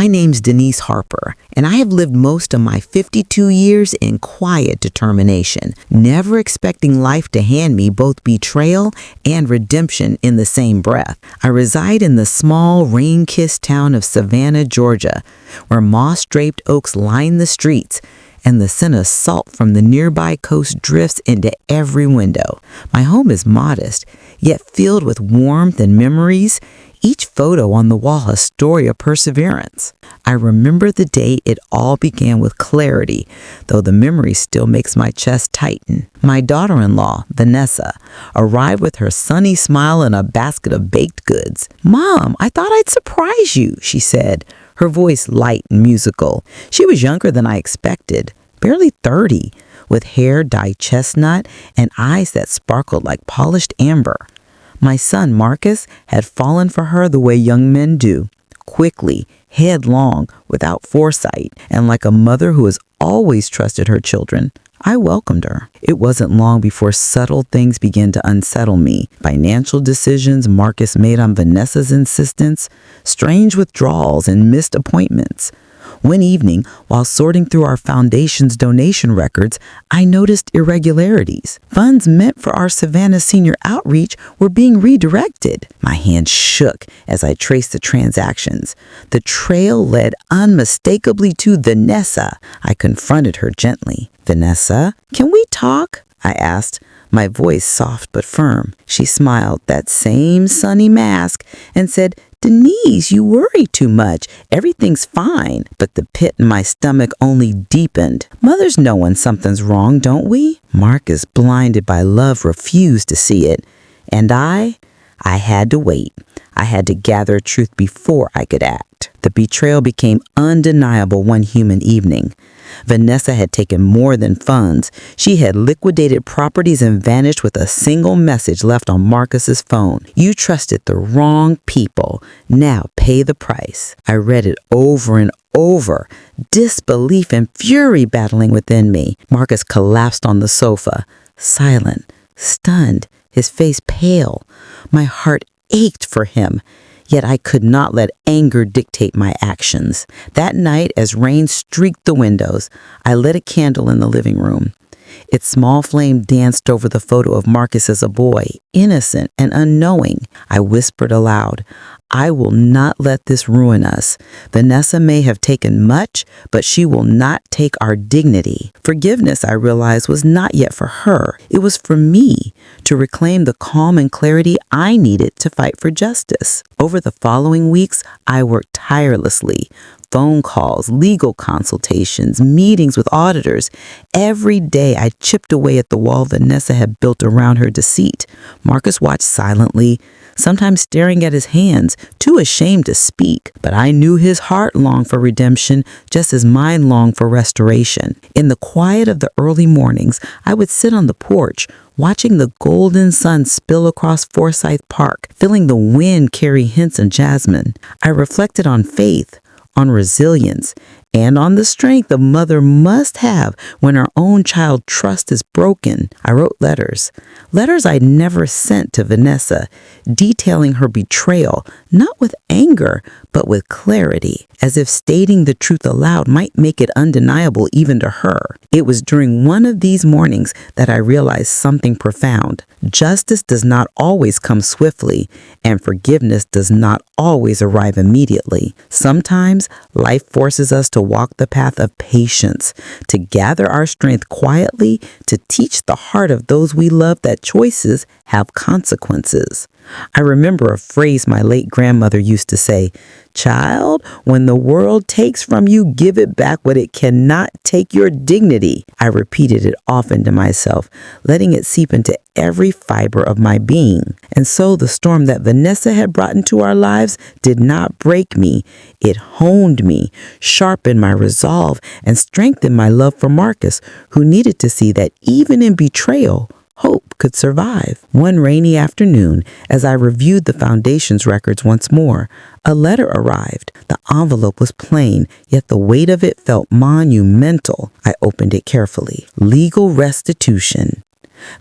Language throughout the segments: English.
My name's Denise Harper, and I have lived most of my 52 years in quiet determination, never expecting life to hand me both betrayal and redemption in the same breath. I reside in the small, rain-kissed town of Savannah, Georgia, where moss-draped oaks line the streets, and the scent of salt from the nearby coast drifts into every window. My home is modest, yet filled with warmth and memories. Each photo on the wall a story of perseverance. I remember the day it all began with clarity, though the memory still makes my chest tighten. My daughter-in-law, Vanessa, arrived with her sunny smile and a basket of baked goods. "Mom, I thought I'd surprise you," she said, her voice light and musical. She was younger than I expected, barely 30, with hair dyed chestnut and eyes that sparkled like polished amber. My son, Marcus, had fallen for her the way young men do, quickly, headlong, without foresight, and like a mother who has always trusted her children. I welcomed her. It wasn't long before subtle things began to unsettle me. Financial decisions Marcus made on Vanessa's insistence, strange withdrawals and missed appointments. One evening, while sorting through our foundation's donation records, I noticed irregularities. Funds meant for our Savannah Senior Outreach were being redirected. My hand shook as I traced the transactions. The trail led unmistakably to Vanessa. I confronted her gently. "Vanessa, can we talk?" I asked, my voice soft but firm. She smiled that same sunny mask and said, "Denise, you worry too much. Everything's fine." But the pit in my stomach only deepened. Mothers know when something's wrong, don't we? Marcus, blinded by love, refused to see it. And I had to wait. I had to gather truth before I could act. The betrayal became undeniable one human evening. Vanessa had taken more than funds. She had liquidated properties and vanished with a single message left on Marcus's phone. "You trusted the wrong people. Now pay the price." I read it over and over, disbelief and fury battling within me. Marcus collapsed on the sofa, silent, stunned, his face pale. My heart ached for him. Yet I could not let anger dictate my actions. That night, as rain streaked the windows, I lit a candle in the living room. Its small flame danced over the photo of Marcus as a boy, innocent and unknowing. I whispered aloud, "I will not let this ruin us. Vanessa may have taken much, but she will not take our dignity." Forgiveness, I realized, was not yet for her. It was for me, to reclaim the calm and clarity I needed to fight for justice. Over the following weeks, I worked tirelessly. Phone calls, legal consultations, meetings with auditors. Every day I chipped away at the wall Vanessa had built around her deceit. Marcus watched silently, sometimes staring at his hands, too ashamed to speak. But I knew his heart longed for redemption, just as mine longed for restoration. In the quiet of the early mornings, I would sit on the porch, watching the golden sun spill across Forsyth Park, feeling the wind carry hints of jasmine. I reflected on faith, on resilience, and on the strength a mother must have when her own child's trust is broken. I wrote letters I'd never sent to Vanessa, detailing her betrayal, not with anger, but with clarity, as if stating the truth aloud might make it undeniable even to her. It was during one of these mornings that I realized something profound. Justice does not always come swiftly, and forgiveness does not always arrive immediately. Sometimes life forces us to walk the path of patience, to gather our strength quietly, to teach the heart of those we love that choices have consequences. I remember a phrase my late grandmother used to say, "Child, when the world takes from you, give it back what it cannot take, your dignity." I repeated it often to myself, letting it seep into every fiber of my being. And so the storm that Vanessa had brought into our lives did not break me. It honed me, sharpened my resolve, and strengthened my love for Marcus, who needed to see that even in betrayal, hope could survive. One rainy afternoon, as I reviewed the foundation's records once more, a letter arrived. The envelope was plain, yet the weight of it felt monumental. I opened it carefully. Legal restitution.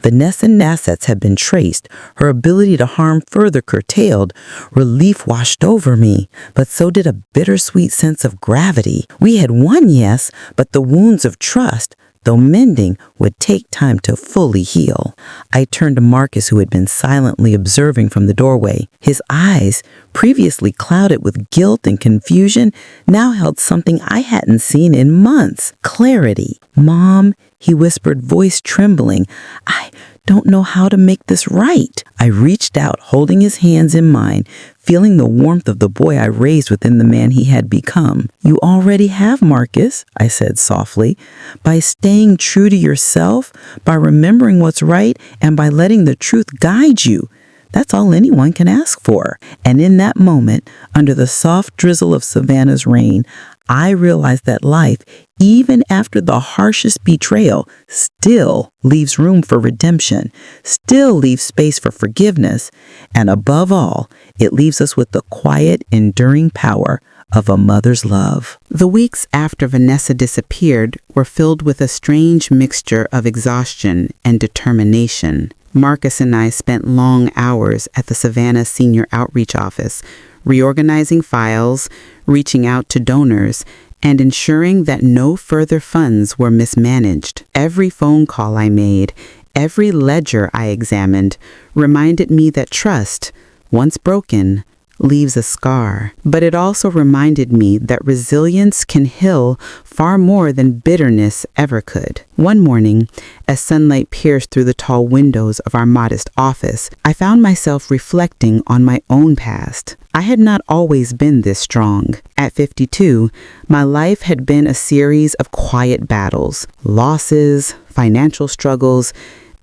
Vanessa's assets had been traced, her ability to harm further curtailed. Relief washed over me, but so did a bittersweet sense of gravity. We had won, yes, but the wounds of trust, though mending, would take time to fully heal. I turned to Marcus, who had been silently observing from the doorway. His eyes, previously clouded with guilt and confusion, now held something I hadn't seen in months: clarity. "Mom," he whispered, voice trembling, "I don't know how to make this right." I reached out, holding his hands in mine, feeling the warmth of the boy I raised within the man he had become. "You already have, Marcus," I said softly. "By staying true to yourself, by remembering what's right, and by letting the truth guide you. That's all anyone can ask for." And in that moment, under the soft drizzle of Savannah's rain, I realized that life, even after the harshest betrayal, still leaves room for redemption, still leaves space for forgiveness, and above all, it leaves us with the quiet, enduring power of a mother's love. The weeks after Vanessa disappeared were filled with a strange mixture of exhaustion and determination. Marcus and I spent long hours at the Savannah Senior Outreach Office, reorganizing files, reaching out to donors, and ensuring that no further funds were mismanaged. Every phone call I made, every ledger I examined, reminded me that trust, once broken, leaves a scar. But it also reminded me that resilience can heal far more than bitterness ever could. One morning, as sunlight pierced through the tall windows of our modest office, I found myself reflecting on my own past. I had not always been this strong. At 52, my life had been a series of quiet battles, losses, financial struggles,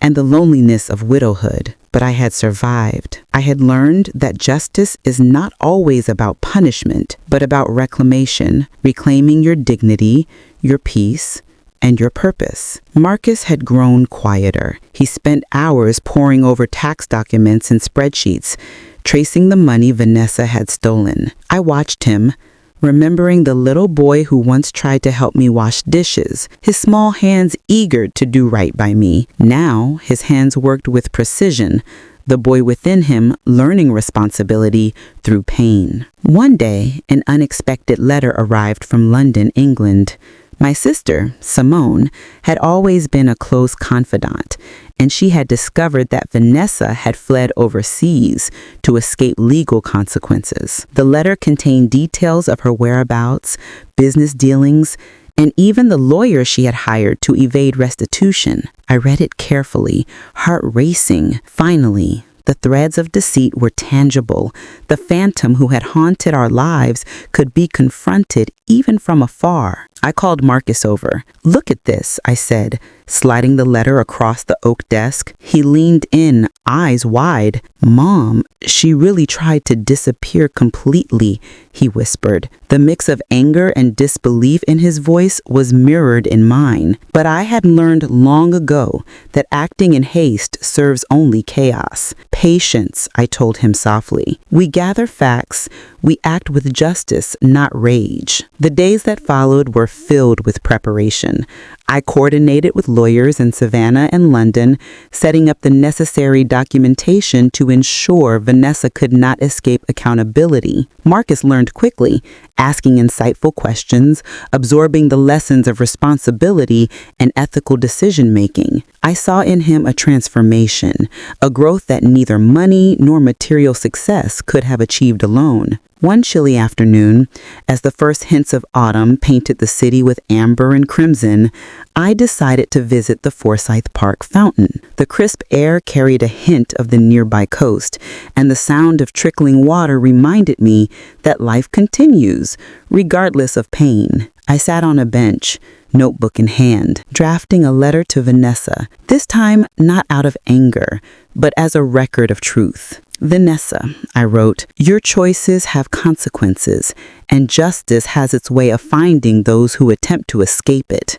and the loneliness of widowhood. But I had survived. I had learned that justice is not always about punishment, but about reclamation, reclaiming your dignity, your peace, and your purpose. Marcus had grown quieter. He spent hours poring over tax documents and spreadsheets, tracing the money Vanessa had stolen. I watched him, remembering the little boy who once tried to help me wash dishes, his small hands eager to do right by me. Now his hands worked with precision, the boy within him learning responsibility through pain. One day, an unexpected letter arrived from London, England. My sister, Simone, had always been a close confidant, and she had discovered that Vanessa had fled overseas to escape legal consequences. The letter contained details of her whereabouts, business dealings, and even the lawyer she had hired to evade restitution. I read it carefully, heart racing. Finally, the threads of deceit were tangible. The phantom who had haunted our lives could be confronted even from afar. I called Marcus over. "Look at this," I said, sliding the letter across the oak desk. He leaned in, eyes wide. "Mom, she really tried to disappear completely," he whispered. The mix of anger and disbelief in his voice was mirrored in mine. But I had learned long ago that acting in haste serves only chaos. "Patience," I told him softly. "We gather facts, we act with justice, not rage." The days that followed were filled with preparation. I coordinated with lawyers in Savannah and London, setting up the necessary documentation to ensure Vanessa could not escape accountability. Marcus learned quickly, asking insightful questions, absorbing the lessons of responsibility and ethical decision-making. I saw in him a transformation, a growth that neither money nor material success could have achieved alone. One chilly afternoon, as the first hints of autumn painted the city with amber and crimson, I decided to visit the Forsyth Park fountain. The crisp air carried a hint of the nearby coast, and the sound of trickling water reminded me that life continues, regardless of pain. I sat on a bench, notebook in hand, drafting a letter to Vanessa, this time not out of anger, but as a record of truth. "Vanessa," I wrote, "your choices have consequences, and justice has its way of finding those who attempt to escape it.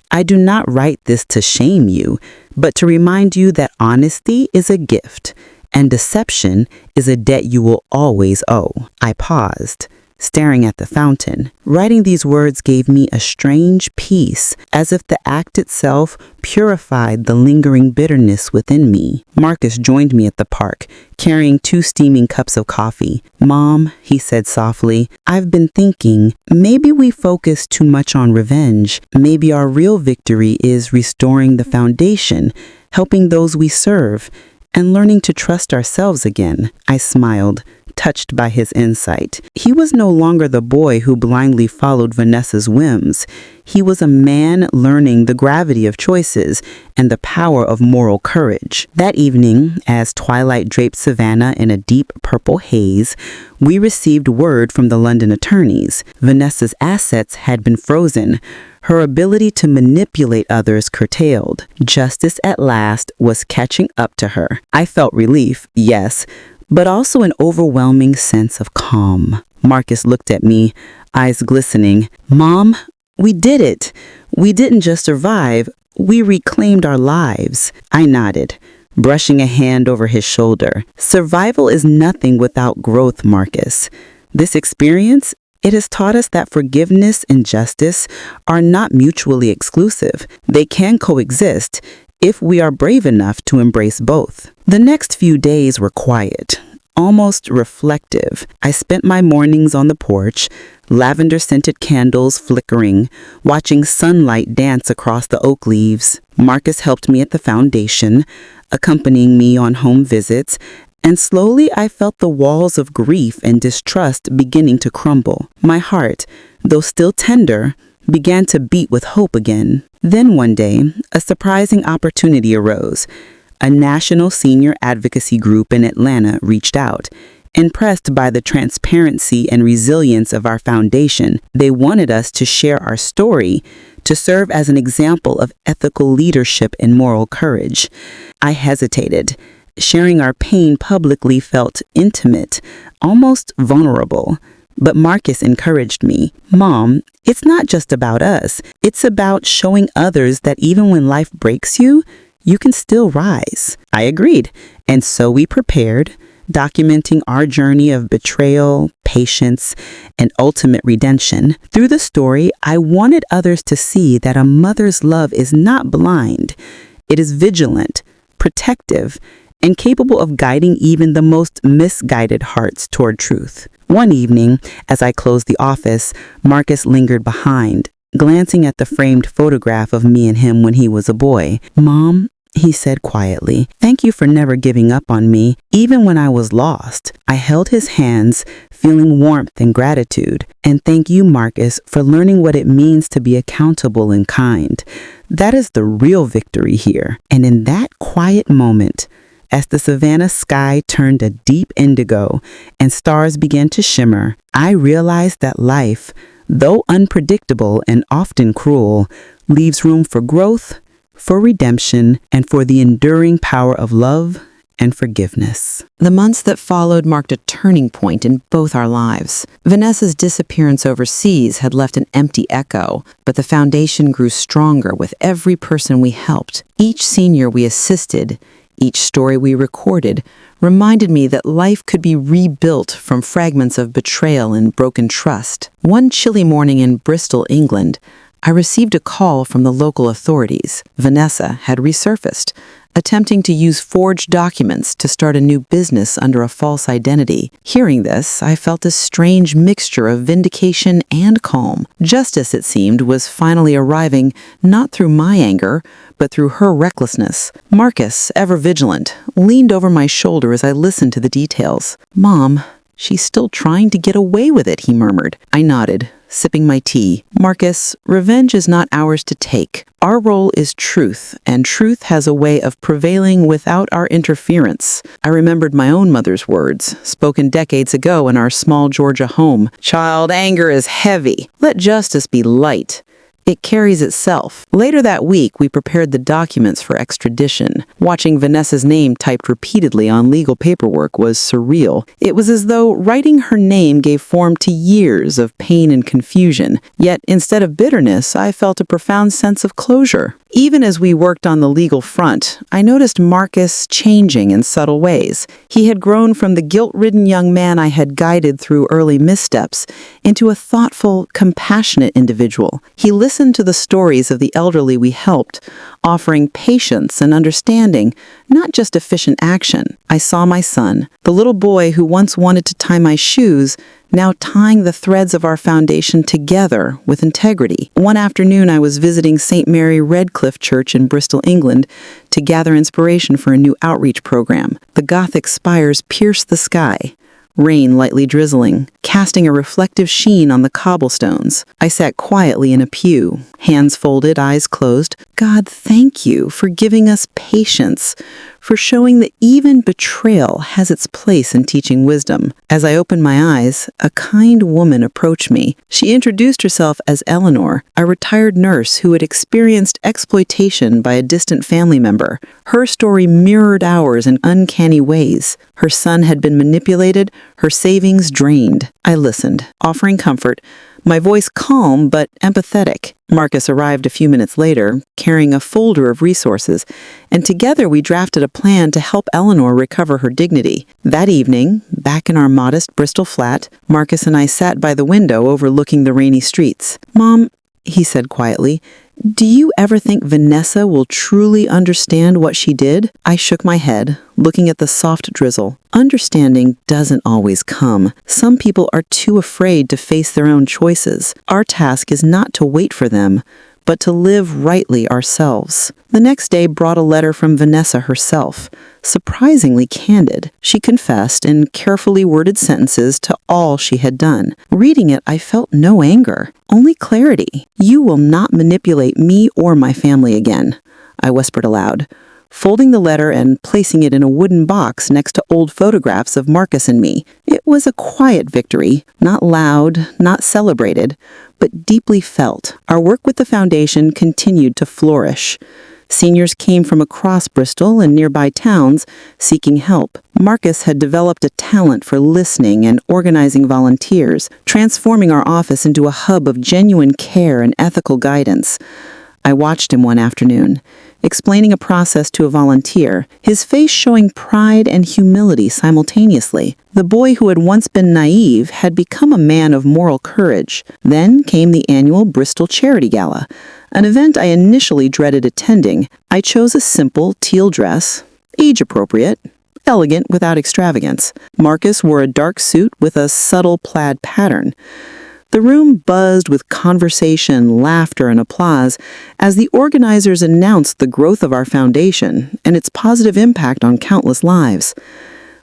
I do not write this to shame you, but to remind you that honesty is a gift, and deception is a debt you will always owe." I paused, staring at the fountain. Writing these words gave me a strange peace, as if the act itself purified the lingering bitterness within me. Marcus joined me at the park, carrying 2 steaming cups of coffee. "Mom," he said softly, "I've been thinking, maybe we focus too much on revenge. Maybe our real victory is restoring the foundation, helping those we serve, and learning to trust ourselves again." I smiled, touched by his insight. He was no longer the boy who blindly followed Vanessa's whims. He was a man learning the gravity of choices and the power of moral courage. That evening, as twilight draped Savannah in a deep purple haze, we received word from the London attorneys. Vanessa's assets had been frozen, her ability to manipulate others curtailed. Justice at last was catching up to her. I felt relief, yes, but also an overwhelming sense of calm. Marcus looked at me, eyes glistening. "Mom, we did it. We didn't just survive, we reclaimed our lives." I nodded, brushing a hand over his shoulder. "Survival is nothing without growth, Marcus. This experience, it has taught us that forgiveness and justice are not mutually exclusive. They can coexist if we are brave enough to embrace both." The next few days were quiet, almost reflective. I spent my mornings on the porch, lavender-scented candles flickering, watching sunlight dance across the oak leaves. Marcus helped me at the foundation, accompanying me on home visits, and slowly I felt the walls of grief and distrust beginning to crumble. My heart, though still tender, began to beat with hope again. Then one day, a surprising opportunity arose. A national senior advocacy group in Atlanta reached out. Impressed by the transparency and resilience of our foundation, they wanted us to share our story, to serve as an example of ethical leadership and moral courage. I hesitated. Sharing our pain publicly felt intimate, almost vulnerable. But Marcus encouraged me. "Mom, it's not just about us. It's about showing others that even when life breaks you, you can still rise." I agreed, and so we prepared, documenting our journey of betrayal, patience, and ultimate redemption. Through the story, I wanted others to see that a mother's love is not blind. It is vigilant, protective, and capable of guiding even the most misguided hearts toward truth. One evening, as I closed the office, Marcus lingered behind, glancing at the framed photograph of me and him when he was a boy. "Mom," he said quietly, "thank you for never giving up on me, even when I was lost." I held his hands, feeling warmth and gratitude. "And thank you, Marcus, for learning what it means to be accountable and kind. That is the real victory here." And in that quiet moment, as the Savannah sky turned a deep indigo and stars began to shimmer, I realized that life, though unpredictable and often cruel, leaves room for growth, for redemption, and for the enduring power of love and forgiveness. The months that followed marked a turning point in both our lives. Vanessa's disappearance overseas had left an empty echo, but the foundation grew stronger with every person we helped. Each senior we assisted, each story we recorded, reminded me that life could be rebuilt from fragments of betrayal and broken trust. One chilly morning in Bristol, England, I received a call from the local authorities. Vanessa had resurfaced, attempting to use forged documents to start a new business under a false identity. Hearing this, I felt a strange mixture of vindication and calm. Justice, it seemed, was finally arriving, not through my anger, but through her recklessness. Marcus, ever vigilant, leaned over my shoulder as I listened to the details. "Mom, she's still trying to get away with it," he murmured. I nodded, sipping my tea. "Marcus, revenge is not ours to take. Our role is truth, and truth has a way of prevailing without our interference." I remembered my own mother's words, spoken decades ago in our small Georgia home. "Child, anger is heavy. Let justice be light." It carries itself. Later that week, we prepared the documents for extradition. Watching Vanessa's name typed repeatedly on legal paperwork was surreal. It was as though writing her name gave form to years of pain and confusion. Yet, instead of bitterness, I felt a profound sense of closure. Even as we worked on the legal front, I noticed Marcus changing in subtle ways. He had grown from the guilt-ridden young man I had guided through early missteps into a thoughtful, compassionate individual. He listened to the stories of the elderly we helped, offering patience and understanding, not just efficient action. I saw my son, the little boy who once wanted to tie my shoes, now tying the threads of our foundation together with integrity. One afternoon, I was visiting St. Mary Redcliffe Church in Bristol, England, to gather inspiration for a new outreach program. The Gothic spires pierced the sky, rain lightly drizzling, casting a reflective sheen on the cobblestones. I sat quietly in a pew, hands folded, eyes closed. God, thank you for giving us patience, for showing that even betrayal has its place in teaching wisdom. As I opened my eyes, a kind woman approached me. She introduced herself as Eleanor, a retired nurse who had experienced exploitation by a distant family member. Her story mirrored ours in uncanny ways. Her son had been manipulated, her savings drained. I listened, offering comfort, my voice calm but empathetic. Marcus arrived a few minutes later, carrying a folder of resources, and together we drafted a plan to help Eleanor recover her dignity. That evening, back in our modest Bristol flat, Marcus and I sat by the window overlooking the rainy streets. "Mom," he said quietly, "do you ever think Vanessa will truly understand what she did?" I shook my head, looking at the soft drizzle. Understanding doesn't always come. Some people are too afraid to face their own choices. Our task is not to wait for them, but to live rightly ourselves. The next day brought a letter from Vanessa herself, surprisingly candid. She confessed in carefully worded sentences to all she had done. Reading it, I felt no anger, only clarity. "You will not manipulate me or my family again," I whispered aloud, folding the letter and placing it in a wooden box next to old photographs of Marcus and me. It was a quiet victory, not loud, not celebrated, but deeply felt. Our work with the foundation continued to flourish. Seniors came from across Bristol and nearby towns seeking help. Marcus had developed a talent for listening and organizing volunteers, transforming our office into a hub of genuine care and ethical guidance. I watched him one afternoon, explaining a process to a volunteer, his face showing pride and humility simultaneously. The boy who had once been naive had become a man of moral courage. Then came the annual Bristol Charity Gala, an event I initially dreaded attending. I chose a simple teal dress, age-appropriate, elegant without extravagance. Marcus wore a dark suit with a subtle plaid pattern. The room buzzed with conversation, laughter, and applause as the organizers announced the growth of our foundation and its positive impact on countless lives.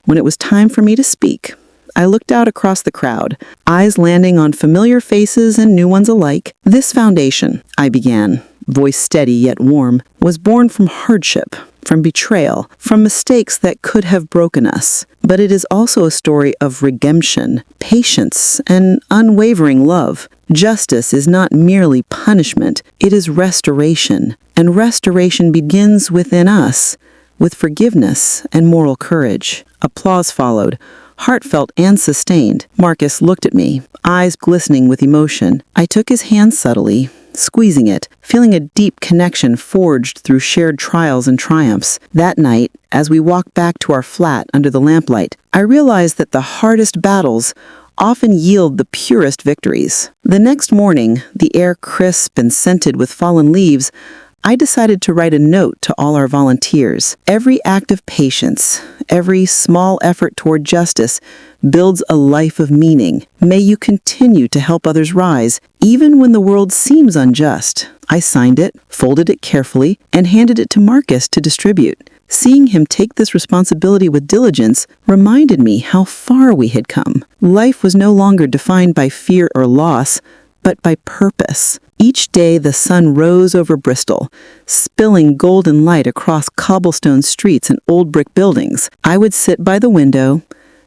When it was time for me to speak, I looked out across the crowd, eyes landing on familiar faces and new ones alike. "This foundation," I began, voice steady yet warm, "was born from hardship, from betrayal, from mistakes that could have broken us. But it is also a story of redemption, patience, and unwavering love. Justice is not merely punishment, it is restoration. And restoration begins within us, with forgiveness and moral courage." Applause followed, heartfelt and sustained. Marcus looked at me, eyes glistening with emotion. I took his hand subtly, squeezing it, feeling a deep connection forged through shared trials and triumphs. That night, as we walked back to our flat under the lamplight, I realized that the hardest battles often yield the purest victories. The next morning, the air crisp and scented with fallen leaves, I decided to write a note to all our volunteers. Every act of patience, every small effort toward justice builds a life of meaning. May you continue to help others rise, even when the world seems unjust. I signed it, folded it carefully, and handed it to Marcus to distribute. Seeing him take this responsibility with diligence reminded me how far we had come. Life was no longer defined by fear or loss, but by purpose. Each day the sun rose over Bristol, spilling golden light across cobblestone streets and old brick buildings. I would sit by the window,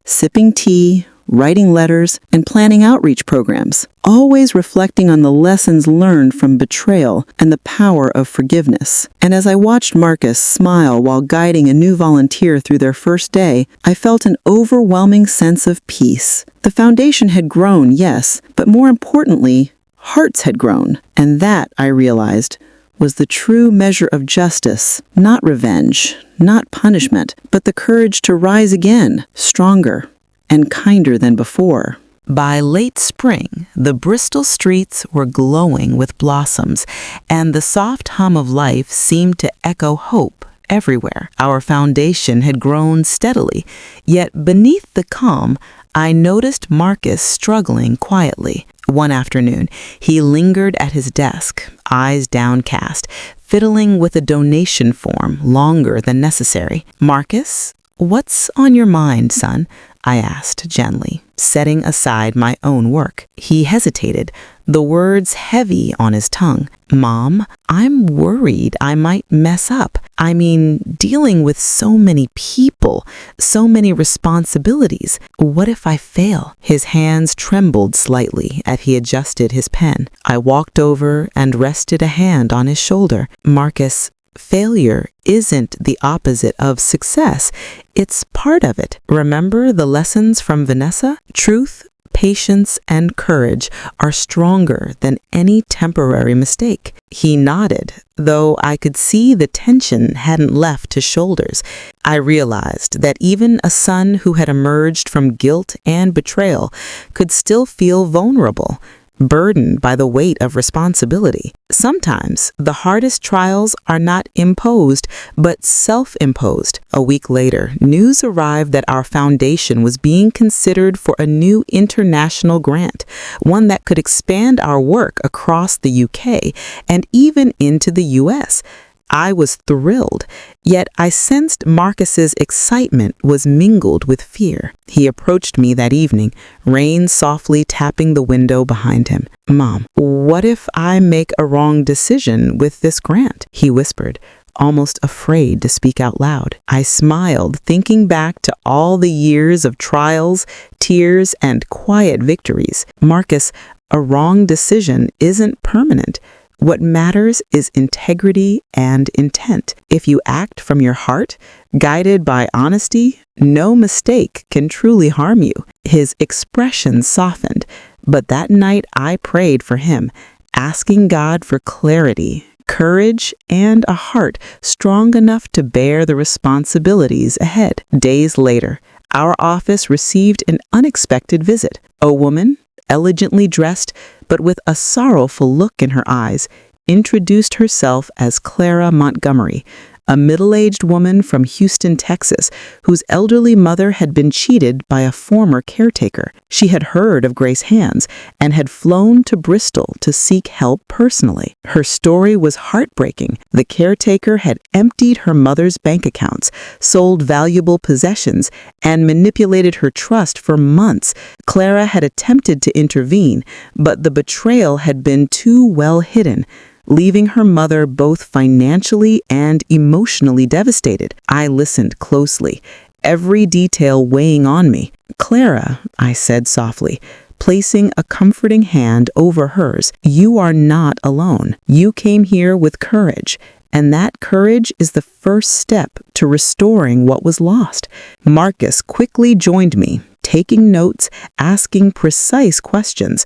sipping tea, writing letters, and planning outreach programs, always reflecting on the lessons learned from betrayal and the power of forgiveness. And as I watched Marcus smile while guiding a new volunteer through their first day, I felt an overwhelming sense of peace. The foundation had grown, yes, but more importantly, hearts had grown. And that, I realized, was the true measure of justice, not revenge, not punishment, but the courage to rise again, stronger and kinder than before. By late spring, the Bristol streets were glowing with blossoms, and the soft hum of life seemed to echo hope everywhere. Our foundation had grown steadily, yet beneath the calm, I noticed Marcus struggling quietly. One afternoon, he lingered at his desk, eyes downcast, fiddling with a donation form longer than necessary. "Marcus, what's on your mind, son?" I asked gently, setting aside my own work. He hesitated, the words heavy on his tongue. "Mom, I'm worried I might mess up. I mean, dealing with so many people, so many responsibilities. What if I fail?" His hands trembled slightly as he adjusted his pen. I walked over and rested a hand on his shoulder. "Marcus, failure isn't the opposite of success. It's part of it. Remember the lessons from Vanessa? Truth, patience, and courage are stronger than any temporary mistake." He nodded, though I could see the tension hadn't left his shoulders. I realized that even a son who had emerged from guilt and betrayal could still feel vulnerable, burdened by the weight of responsibility. Sometimes the hardest trials are not imposed, but self-imposed. A week later, news arrived that our foundation was being considered for a new international grant, one that could expand our work across the UK and even into the US. I was thrilled, yet I sensed Marcus's excitement was mingled with fear. He approached me that evening, rain softly tapping the window behind him. "Mom, what if I make a wrong decision with this grant?" he whispered, almost afraid to speak out loud. I smiled, thinking back to all the years of trials, tears, and quiet victories. "Marcus, a wrong decision isn't permanent. What matters is integrity and intent. If you act from your heart, guided by honesty, no mistake can truly harm you." His expression softened, but that night I prayed for him, asking God for clarity, courage, and a heart strong enough to bear the responsibilities ahead. Days later, our office received an unexpected visit. A woman, elegantly dressed, but with a sorrowful look in her eyes, introduced herself as Clara Montgomery, a middle-aged woman from Houston, Texas, whose elderly mother had been cheated by a former caretaker. She had heard of Grace's hands and had flown to Bristol to seek help personally. Her story was heartbreaking. The caretaker had emptied her mother's bank accounts, sold valuable possessions, and manipulated her trust for months. Clara had attempted to intervene, but the betrayal had been too well hidden, leaving her mother both financially and emotionally devastated. I listened closely, every detail weighing on me. "Clara," I said softly, placing a comforting hand over hers, "you are not alone. You came here with courage, and that courage is the first step to restoring what was lost." Marcus quickly joined me, taking notes, asking precise questions.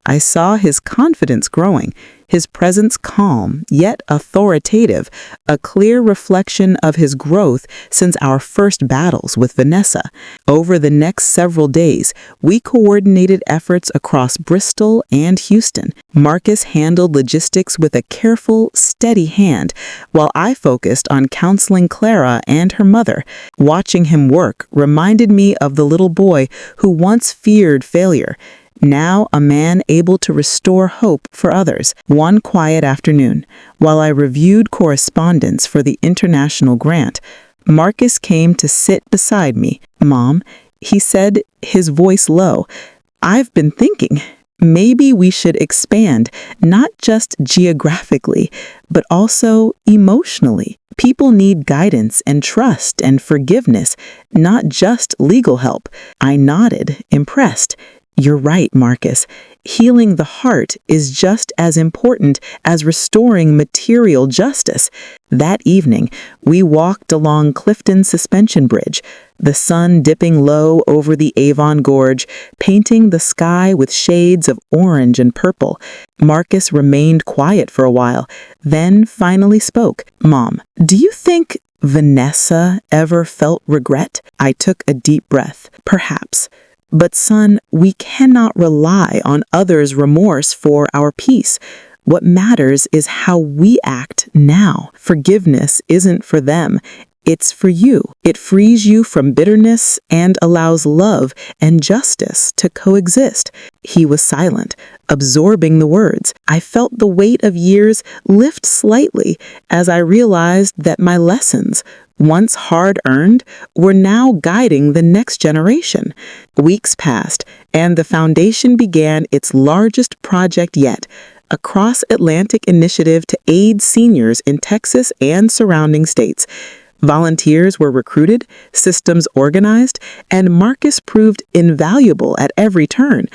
I saw his confidence growing, his presence calm, yet authoritative, a clear reflection of his growth since our first battles with Vanessa. Over the next several days, we coordinated efforts across Bristol and Houston. Marcus handled logistics with a careful, steady hand, while I focused on counseling Clara and her mother. Watching him work reminded me of the little boy who once feared failure, now a man able to restore hope for others. One quiet afternoon, while I reviewed correspondence for the international grant, Marcus came to sit beside me. "Mom," he said, his voice low, "I've been thinking. maybe we should expand, not just geographically, but also emotionally. People need guidance and trust and forgiveness, not just legal help. I nodded, impressed. You're right, Marcus. Healing the heart is just as important as restoring material justice. That evening, we walked along Clifton Suspension Bridge, the sun dipping low over the Avon Gorge, painting the sky with shades of orange and purple. Marcus remained quiet for a while, then finally spoke. Mom, do you think Vanessa ever felt regret? I took a deep breath. Perhaps. But son, we cannot rely on others' remorse for our peace. What matters is how we act now. Forgiveness isn't for them. It's for you. It frees you from bitterness and allows love and justice to coexist. He was silent, absorbing the words. I felt the weight of years lift slightly as I realized that my lessons, once hard-earned, were now guiding the next generation. Weeks passed, and the foundation began its largest project yet, a cross-Atlantic initiative to aid seniors in Texas and surrounding states. Volunteers were recruited, systems organized, and Marcus proved invaluable at every turn.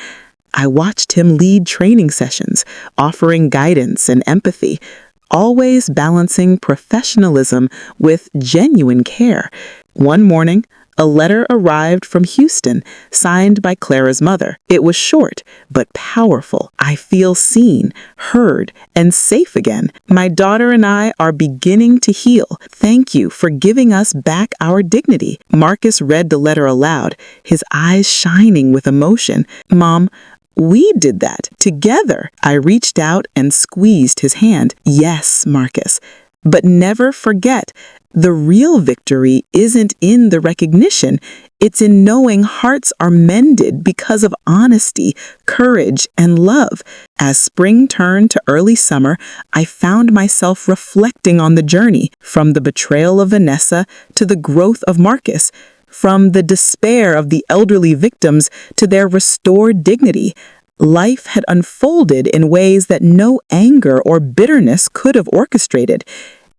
I watched him lead training sessions, offering guidance and empathy, always balancing professionalism with genuine care. One morning, a letter arrived from Houston, signed by Clara's mother. It was short, but powerful. I feel seen, heard, and safe again. My daughter and I are beginning to heal. Thank you for giving us back our dignity. Marcus read the letter aloud, his eyes shining with emotion. Mom, we did that together. I reached out and squeezed his hand. Yes, Marcus. But never forget, the real victory isn't in the recognition. It's in knowing hearts are mended because of honesty, courage, and love. As spring turned to early summer, I found myself reflecting on the journey, from the betrayal of Vanessa to the growth of Marcus, from the despair of the elderly victims to their restored dignity. Life had unfolded in ways that no anger or bitterness could have orchestrated.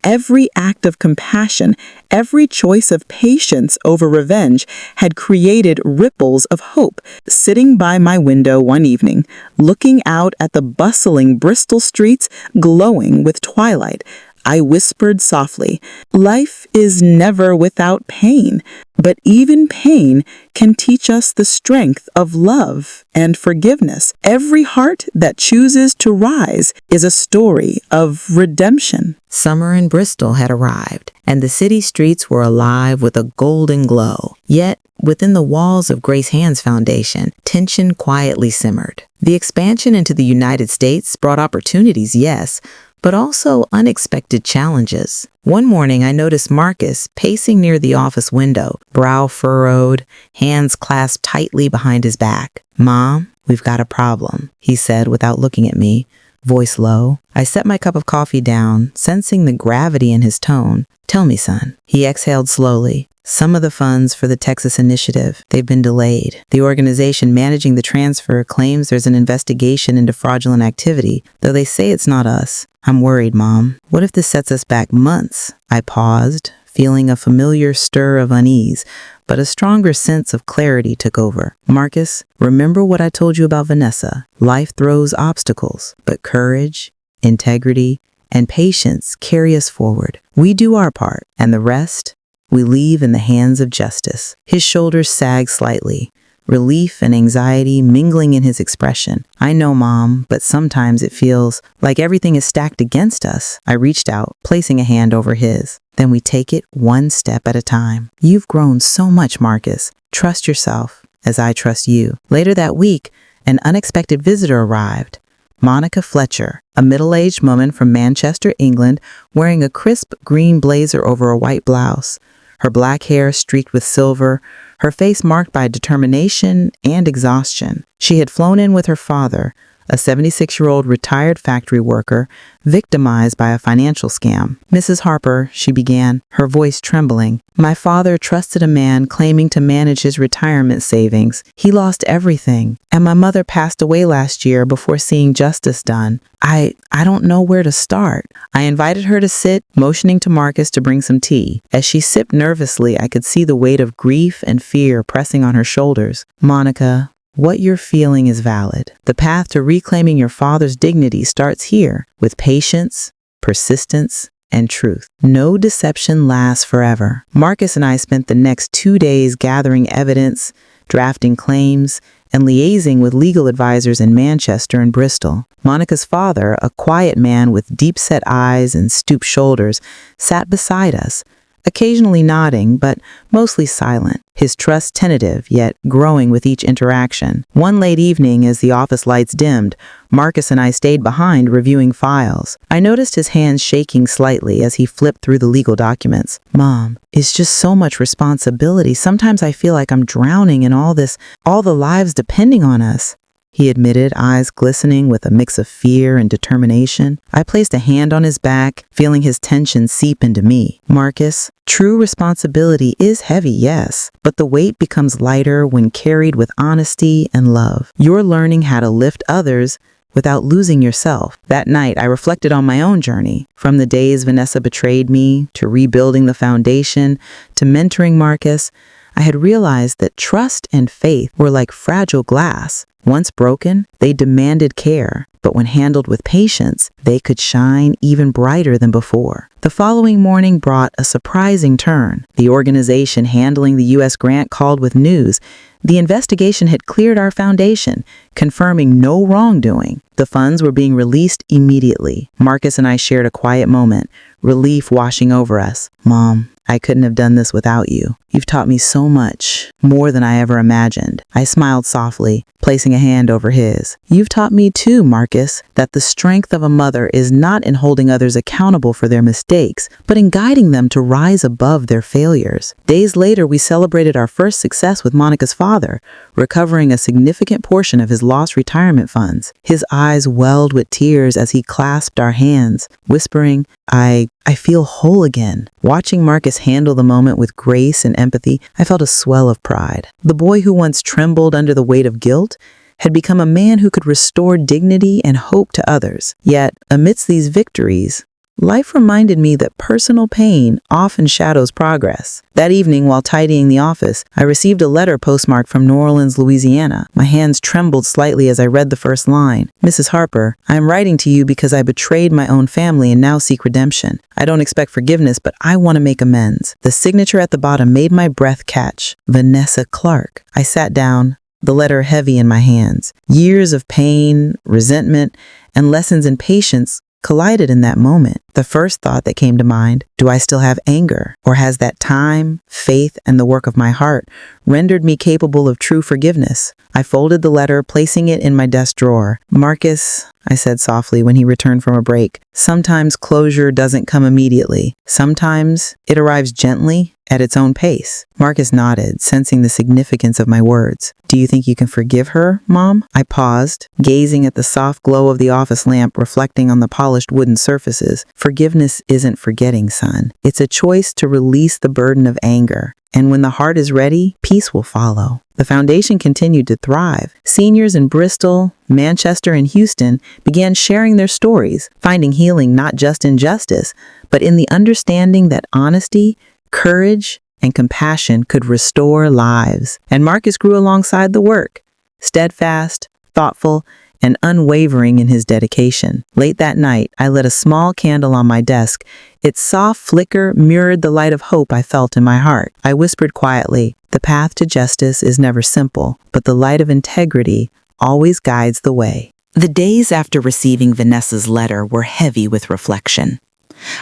Every act of compassion, every choice of patience over revenge had created ripples of hope. Sitting by my window one evening, looking out at the bustling Bristol streets glowing with twilight, I whispered softly, "Life is never without pain, but even pain can teach us the strength of love and forgiveness. Every heart that chooses to rise is a story of redemption." Summer in Bristol had arrived, and the city streets were alive with a golden glow. Yet, within the walls of Grace Hand's Foundation, tension quietly simmered. The expansion into the United States brought opportunities, yes, but also unexpected challenges. One morning, I noticed Marcus pacing near the office window, brow furrowed, hands clasped tightly behind his back. "Mom, we've got a problem," he said without looking at me, voice low. I set my cup of coffee down, sensing the gravity in his tone. "Tell me, son." He exhaled slowly. "Some of the funds for the Texas initiative, they've been delayed. The organization managing the transfer claims there's an investigation into fraudulent activity, though they say it's not us. I'm worried, Mom. What if this sets us back months?" I paused, feeling a familiar stir of unease, but a stronger sense of clarity took over. "Marcus, remember what I told you about Vanessa. Life throws obstacles, but courage, integrity, and patience carry us forward. We do our part, and the rest we leave in the hands of justice." His shoulders sagged slightly, relief and anxiety mingling in his expression. "I know, Mom, but sometimes it feels like everything is stacked against us." I reached out, placing a hand over his. "Then we take it one step at a time. You've grown so much, Marcus. Trust yourself, as I trust you." Later that week, an unexpected visitor arrived. Monica Fletcher, a middle-aged woman from Manchester, England, wearing a crisp green blazer over a white blouse. Her black hair streaked with silver, her face marked by determination and exhaustion. She had flown in with her father, a 76-year-old retired factory worker victimized by a financial scam. Mrs. Harper, she began, her voice trembling. My father trusted a man claiming to manage his retirement savings. He lost everything, and my mother passed away last year before seeing justice done. I don't know where to start. I invited her to sit, motioning to Marcus to bring some tea. As she sipped nervously, I could see the weight of grief and fear pressing on her shoulders. Monica, what you're feeling is valid. The path to reclaiming your father's dignity starts here, with patience, persistence, and truth. No deception lasts forever. Marcus and I spent the next 2 days gathering evidence, drafting claims, and liaising with legal advisors in Manchester and Bristol. Monica's father, a quiet man with deep-set eyes and stooped shoulders, sat beside us, occasionally nodding, but mostly silent, his trust tentative, yet growing with each interaction. One late evening, as the office lights dimmed, Marcus and I stayed behind reviewing files. I noticed his hands shaking slightly as he flipped through the legal documents. Mom, it's just so much responsibility. Sometimes I feel like I'm drowning in all this, all the lives depending on us, he admitted, eyes glistening with a mix of fear and determination. I placed a hand on his back, feeling his tension seep into me. Marcus, true responsibility is heavy, yes, but the weight becomes lighter when carried with honesty and love. You're learning how to lift others without losing yourself. That night, I reflected on my own journey, from the days Vanessa betrayed me, to rebuilding the foundation, to mentoring Marcus. I had realized that trust and faith were like fragile glass. Once broken, they demanded care, but when handled with patience, they could shine even brighter than before. The following morning brought a surprising turn. The organization handling the U.S. grant called with news. The investigation had cleared our foundation, confirming no wrongdoing. The funds were being released immediately. Marcus and I shared a quiet moment, relief washing over us. Mom, I couldn't have done this without you. You've taught me so much, more than I ever imagined. I smiled softly, placing a hand over his. You've taught me too, Marcus, that the strength of a mother is not in holding others accountable for their mistakes, but in guiding them to rise above their failures. Days later, we celebrated our first success with Monica's father, recovering a significant portion of his lost retirement funds. His eyes welled with tears as he clasped our hands, whispering, I feel whole again. Watching Marcus handle the moment with grace and empathy, I felt a swell of pride. The boy who once trembled under the weight of guilt had become a man who could restore dignity and hope to others. Yet, amidst these victories, life reminded me that personal pain often shadows progress. That evening, while tidying the office, I received a letter postmarked from New Orleans, Louisiana. My hands trembled slightly as I read the first line. Mrs. Harper, I am writing to you because I betrayed my own family and now seek redemption. I don't expect forgiveness, but I want to make amends. The signature at the bottom made my breath catch. Vanessa Clark. I sat down, the letter heavy in my hands. Years of pain, resentment, and lessons in patience collided in that moment. The first thought that came to mind, do I still have anger? Or has that time, faith, and the work of my heart rendered me capable of true forgiveness? I folded the letter, placing it in my desk drawer. Marcus, I said softly when he returned from a break, sometimes closure doesn't come immediately. Sometimes it arrives gently, at its own pace. Marcus nodded, sensing the significance of my words. Do you think you can forgive her, Mom? I paused, gazing at the soft glow of the office lamp reflecting on the polished wooden surfaces. Forgiveness isn't forgetting, son. It's a choice to release the burden of anger. And when the heart is ready, peace will follow. The foundation continued to thrive. Seniors in Bristol, Manchester, and Houston began sharing their stories, finding healing not just in justice, but in the understanding that honesty, courage, and compassion could restore lives. And Marcus grew alongside the work, steadfast, thoughtful, and unwavering in his dedication. Late that night, I lit a small candle on my desk. Its soft flicker mirrored the light of hope I felt in my heart. I whispered quietly, the path to justice is never simple, but the light of integrity always guides the way. The days after receiving Vanessa's letter were heavy with reflection.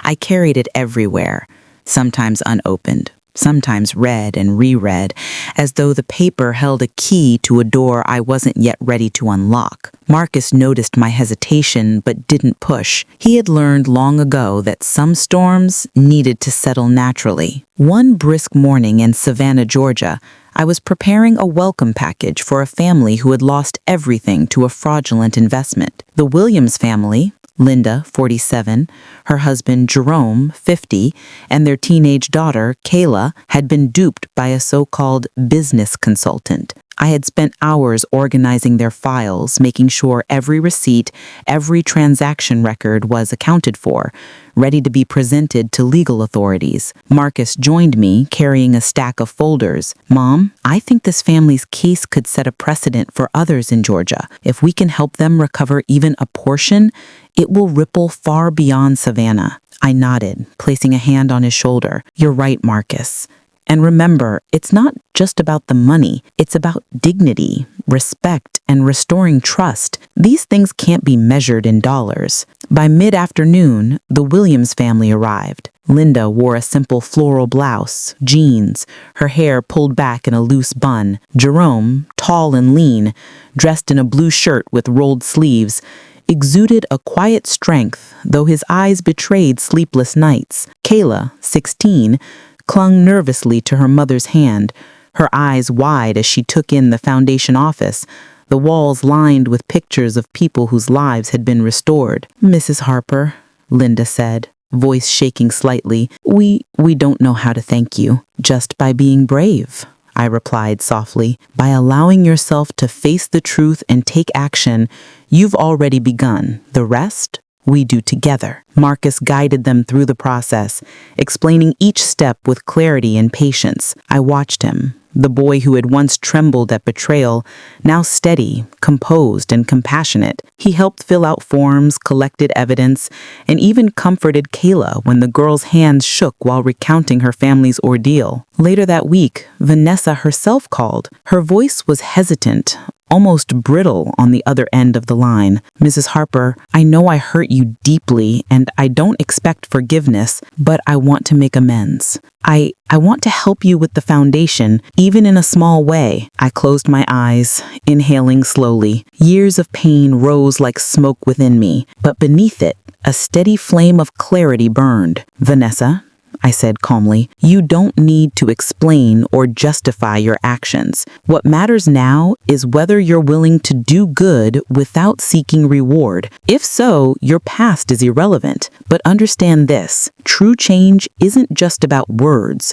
I carried it everywhere, sometimes unopened, sometimes read and reread, as though the paper held a key to a door I wasn't yet ready to unlock. Marcus noticed my hesitation but didn't push. He had learned long ago that some storms needed to settle naturally. One brisk morning in Savannah, Georgia, I was preparing a welcome package for a family who had lost everything to a fraudulent investment. The Williams family, Linda, 47, her husband Jerome, 50, and their teenage daughter, Kayla, had been duped by a so-called business consultant. I had spent hours organizing their files, making sure every receipt, every transaction record was accounted for, ready to be presented to legal authorities. Marcus joined me, carrying a stack of folders. "Mom, I think this family's case could set a precedent for others in Georgia. If we can help them recover even a portion, it will ripple far beyond Savannah." I nodded, placing a hand on his shoulder. "You're right, Marcus. And remember, it's not just about the money. It's about dignity, respect, and restoring trust. These things can't be measured in dollars." By mid-afternoon, the Williams family arrived. Linda wore a simple floral blouse, jeans, her hair pulled back in a loose bun. Jerome, tall and lean, dressed in a blue shirt with rolled sleeves, exuded a quiet strength, though his eyes betrayed sleepless nights. Kayla, 16, clung nervously to her mother's hand, her eyes wide as she took in the foundation office, the walls lined with pictures of people whose lives had been restored. "Mrs. Harper," Linda said, voice shaking slightly, we don't know how to thank you. "Just by being brave," I replied softly. "By allowing yourself to face the truth and take action, you've already begun. The rest, we do together." Marcus guided them through the process, explaining each step with clarity and patience. I watched him, the boy who had once trembled at betrayal, now steady, composed, and compassionate. He helped fill out forms, collected evidence, and even comforted Kayla when the girl's hands shook while recounting her family's ordeal. Later that week, Vanessa herself called. Her voice was hesitant, almost brittle on the other end of the line. "Mrs. Harper, I know I hurt you deeply, and I don't expect forgiveness, but I want to make amends. I want to help you with the foundation, even in a small way." I closed my eyes, inhaling slowly. Years of pain rose like smoke within me, but beneath it, a steady flame of clarity burned. "Vanessa," I said calmly, "you don't need to explain or justify your actions. What matters now is whether you're willing to do good without seeking reward. If so, your past is irrelevant. But understand this, true change isn't just about words.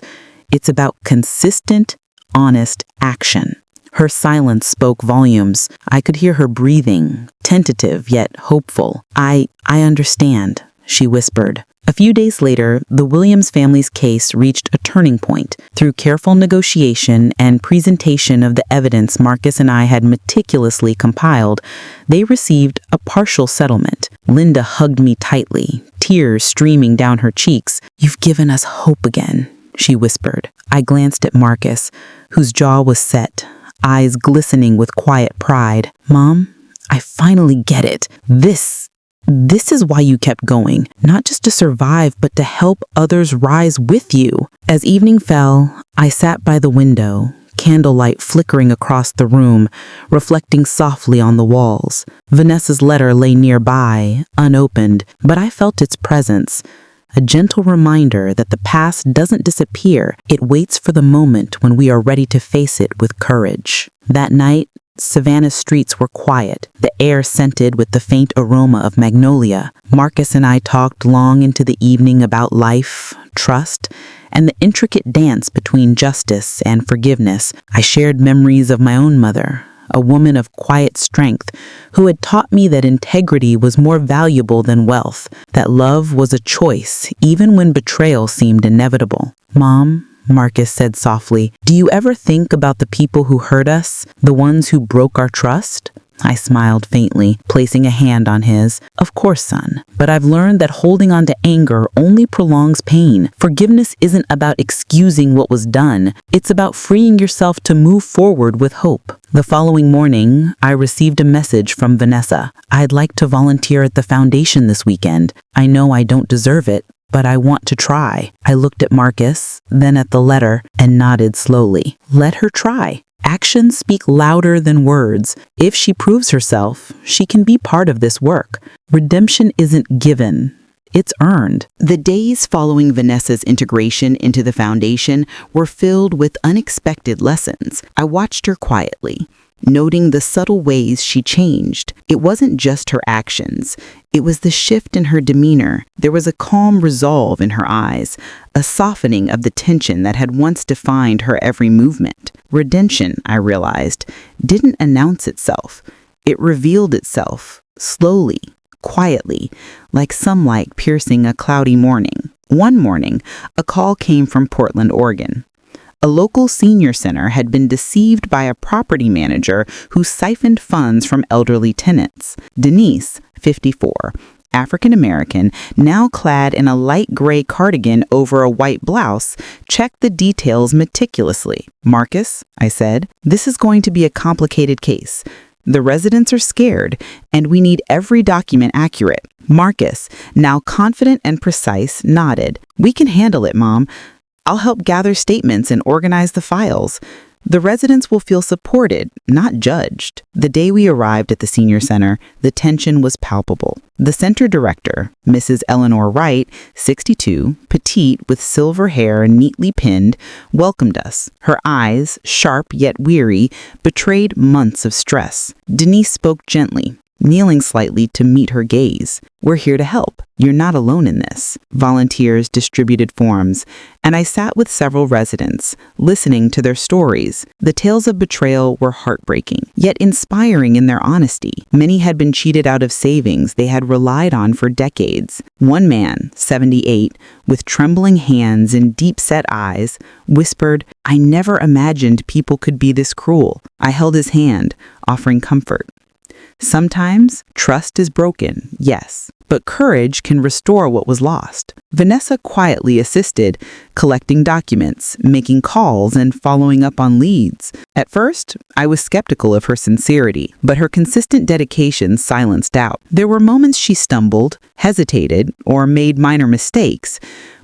It's about consistent, honest action." Her silence spoke volumes. I could hear her breathing, tentative yet hopeful. I understand," she whispered. A few days later, the Williams family's case reached a turning point. Through careful negotiation and presentation of the evidence Marcus and I had meticulously compiled, they received a partial settlement. Linda hugged me tightly, tears streaming down her cheeks. "You've given us hope again," she whispered. I glanced at Marcus, whose jaw was set, eyes glistening with quiet pride. "Mom, I finally get it. This is why you kept going, not just to survive, but to help others rise with you." As evening fell, I sat by the window, candlelight flickering across the room, reflecting softly on the walls. Vanessa's letter lay nearby, unopened, but I felt its presence. A gentle reminder that the past doesn't disappear. It waits for the moment when we are ready to face it with courage. That night, Savannah's streets were quiet, the air scented with the faint aroma of magnolia. Marcus and I talked long into the evening about life, trust, and the intricate dance between justice and forgiveness. I shared memories of my own mother, a woman of quiet strength who had taught me that integrity was more valuable than wealth, that love was a choice even when betrayal seemed inevitable. "Mom," Marcus said softly, "do you ever think about the people who hurt us, the ones who broke our trust?" I smiled faintly, placing a hand on his. "Of course, son, but I've learned that holding on to anger only prolongs pain. Forgiveness isn't about excusing what was done. It's about freeing yourself to move forward with hope." The following morning, I received a message from Vanessa. "I'd like to volunteer at the foundation this weekend. I know I don't deserve it, but I want to try." I looked at Marcus, then at the letter, and nodded slowly. Let her try. Actions speak louder than words. If she proves herself, she can be part of this work. Redemption isn't given. It's earned. The days following Vanessa's integration into the foundation were filled with unexpected lessons. I watched her quietly, noting the subtle ways she changed. It wasn't just her actions. It was the shift in her demeanor. There was a calm resolve in her eyes, a softening of the tension that had once defined her every movement. Redemption, I realized, didn't announce itself. It revealed itself, slowly, quietly, like sunlight piercing a cloudy morning. One morning, a call came from Portland, Oregon. A local senior center had been deceived by a property manager who siphoned funds from elderly tenants. Denise, 54, African American, now clad in a light gray cardigan over a white blouse, checked the details meticulously. "Marcus," I said, "this is going to be a complicated case. The residents are scared, and we need every document accurate." Marcus, now confident and precise, nodded. "We can handle it, Mom. I'll help gather statements and organize the files. The residents will feel supported, not judged." The day we arrived at the senior center, the tension was palpable. The center director, Mrs. Eleanor Wright, 62, petite with silver hair neatly pinned, welcomed us. Her eyes, sharp yet weary, betrayed months of stress. Denise spoke gently, kneeling slightly to meet her gaze. "We're here to help. You're not alone in this." Volunteers distributed forms, and I sat with several residents, listening to their stories. The tales of betrayal were heartbreaking, yet inspiring in their honesty. Many had been cheated out of savings they had relied on for decades. One man, 78, with trembling hands and deep-set eyes, whispered, "I never imagined people could be this cruel." I held his hand, offering comfort. Sometimes trust is broken, yes, but courage can restore what was lost. Vanessa quietly assisted, collecting documents, making calls, and following up on leads. At first, I was skeptical of her sincerity, but her consistent dedication silenced doubt. There were moments she stumbled, hesitated, or made minor mistakes,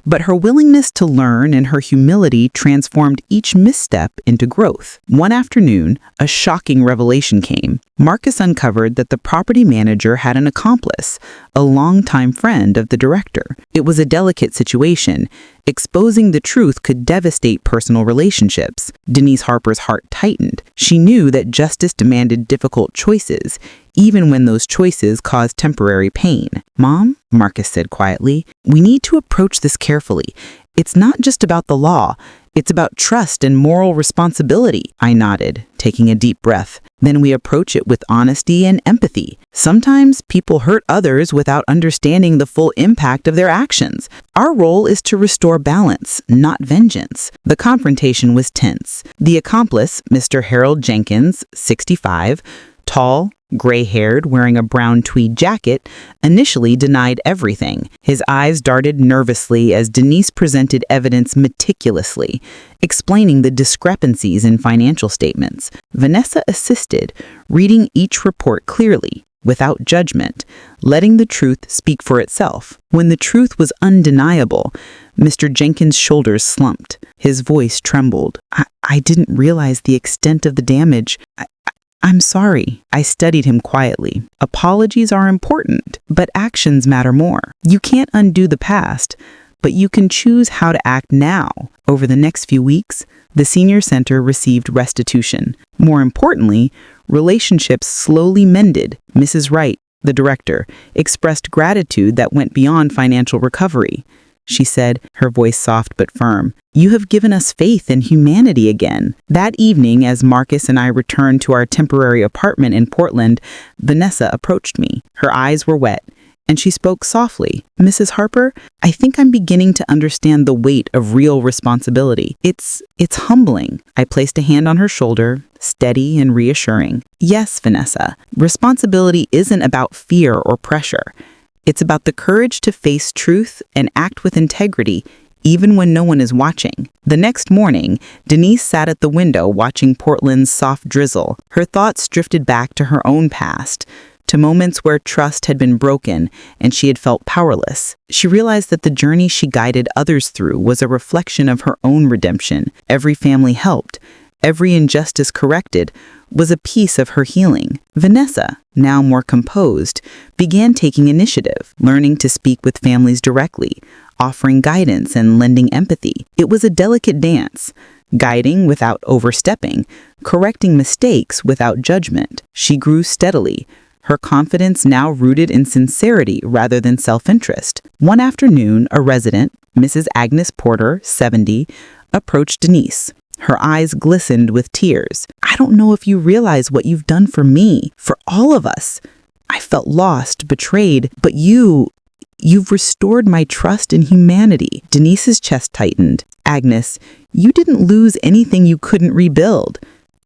but her willingness to learn and her humility transformed each misstep into growth. One afternoon, a shocking revelation came. Marcus uncovered that the property manager had an accomplice, a longtime friend of the director. It was a delicate situation. Exposing the truth could devastate personal relationships. Denise Harper's heart tightened. She knew that justice demanded difficult choices, even when those choices caused temporary pain. "Mom," Marcus said quietly, "we need to approach this carefully. It's not just about the law. It's about trust and moral responsibility." I nodded, taking a deep breath. "Then we approach it with honesty and empathy. Sometimes people hurt others without understanding the full impact of their actions. Our role is to restore balance, not vengeance." The confrontation was tense. The accomplice, Mr. Harold Jenkins, 65, tall, gray-haired, wearing a brown tweed jacket, initially denied everything. His eyes darted nervously as Denise presented evidence meticulously, explaining the discrepancies in financial statements. Vanessa assisted, reading each report clearly, without judgment, letting the truth speak for itself. When the truth was undeniable, Mr. Jenkins' shoulders slumped. His voice trembled. I didn't realize the extent of the damage. I'm sorry." I studied him quietly. Apologies are important, but actions matter more. You can't undo the past, but you can choose how to act now. Over the next few weeks, the senior center received restitution. More importantly, relationships slowly mended. Mrs. Wright, the director, expressed gratitude that went beyond financial recovery. She said, her voice soft but firm, "You have given us faith in humanity again." That evening, as Marcus and I returned to our temporary apartment in Portland, Vanessa approached me. Her eyes were wet, and she spoke softly. "Mrs. Harper, I think I'm beginning to understand the weight of real responsibility. It's humbling." I placed a hand on her shoulder, steady and reassuring. "Yes, Vanessa, responsibility isn't about fear or pressure. It's about the courage to face truth and act with integrity, even when no one is watching." The next morning, Denise sat at the window watching Portland's soft drizzle. Her thoughts drifted back to her own past, to moments where trust had been broken and she had felt powerless. She realized that the journey she guided others through was a reflection of her own redemption. Every family helped. every injustice corrected, was a piece of her healing. Vanessa, now more composed, began taking initiative, learning to speak with families directly, offering guidance and lending empathy. It was a delicate dance, guiding without overstepping, correcting mistakes without judgment. She grew steadily, her confidence now rooted in sincerity rather than self-interest. One afternoon, a resident, Mrs. Agnes Porter, 70, approached Denise. Her eyes glistened with tears. "I don't know if you realize what you've done for me, for all of us. I felt lost, betrayed, but you've restored my trust in humanity." Denise's chest tightened. "Agnes, you didn't lose anything you couldn't rebuild.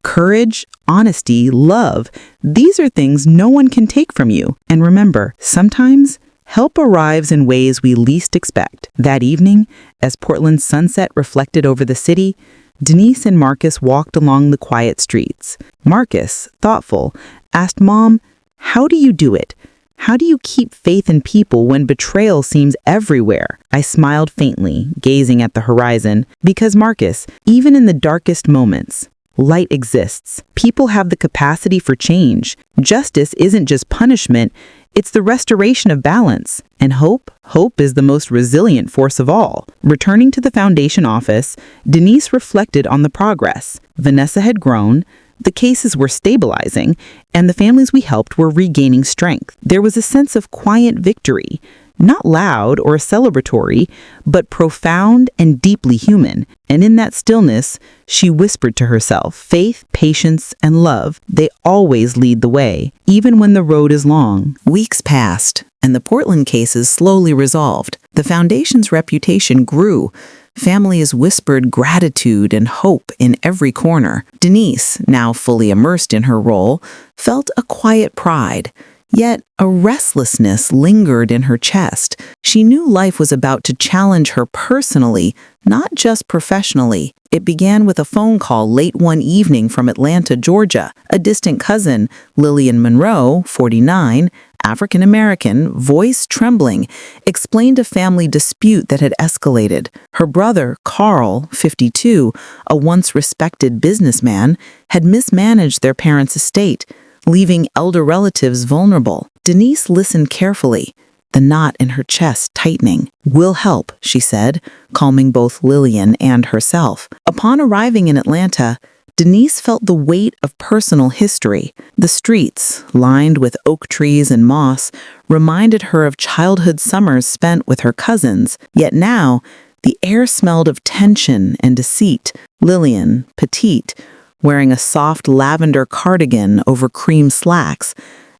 Courage, honesty, love, these are things no one can take from you. And remember, sometimes help arrives in ways we least expect." That evening, as Portland's sunset reflected over the city, Denise and Marcus walked along the quiet streets. Marcus, thoughtful, asked Mom, "How do you do it? How do you keep faith in people when betrayal seems everywhere?" I smiled faintly, gazing at the horizon, because Marcus, even in the darkest moments, light exists. People have the capacity for change. Justice isn't just punishment, it's the restoration of balance. And hope is the most resilient force of all. Returning to the foundation office, Denise reflected on the progress. Vanessa had grown, the cases were stabilizing, and the families we helped were regaining strength. There was a sense of quiet victory, not loud or celebratory, but profound and deeply human. And in that stillness, she whispered to herself, faith, patience, and love, they always lead the way, even when the road is long. Weeks passed, and the Portland cases slowly resolved. The foundation's reputation grew. Families whispered gratitude and hope in every corner. Denise, now fully immersed in her role, felt a quiet pride. Yet a restlessness lingered in her chest. She knew life was about to challenge her personally, not just professionally. It began with a phone call late one evening from Atlanta, Georgia. A distant cousin, Lillian Monroe, 49, African-American, voice trembling, explained a family dispute that had escalated. Her brother, Carl, 52, a once respected businessman, had mismanaged their parents' estate, leaving elder relatives vulnerable. Denise listened carefully, the knot in her chest tightening. "We'll help," she said, calming both Lillian and herself. Upon arriving in Atlanta, Denise felt the weight of personal history. The streets, lined with oak trees and moss, reminded her of childhood summers spent with her cousins. Yet now, the air smelled of tension and deceit. Lillian, petite, wearing a soft lavender cardigan over cream slacks,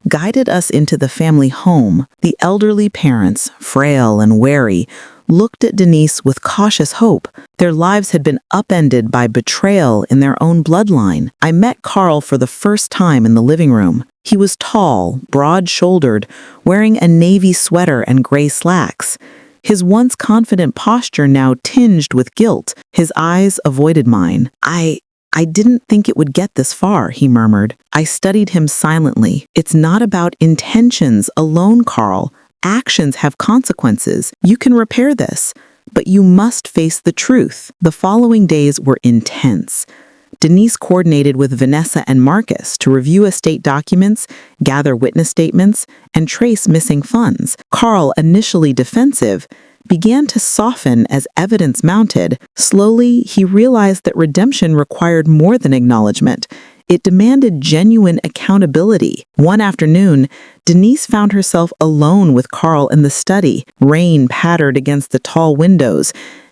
guided us into the family home. The elderly parents, frail and wary, looked at Denise with cautious hope. Their lives had been upended by betrayal in their own bloodline. I met Carl for the first time in the living room. He was tall, broad-shouldered, wearing a navy sweater and gray slacks. His once confident posture now tinged with guilt. His eyes avoided mine. I didn't think it would get this far," he murmured. I studied him silently. "It's not about intentions alone, Carl. Actions have consequences. You can repair this, but you must face the truth." The following days were intense. Denise coordinated with Vanessa and Marcus to review estate documents, gather witness statements, and trace missing funds. Carl, initially defensive, began to soften as evidence mounted. Slowly, he realized that redemption required more than acknowledgement. It demanded genuine accountability. One afternoon, Denise found herself alone with Carl in the study. Rain pattered against the tall windows,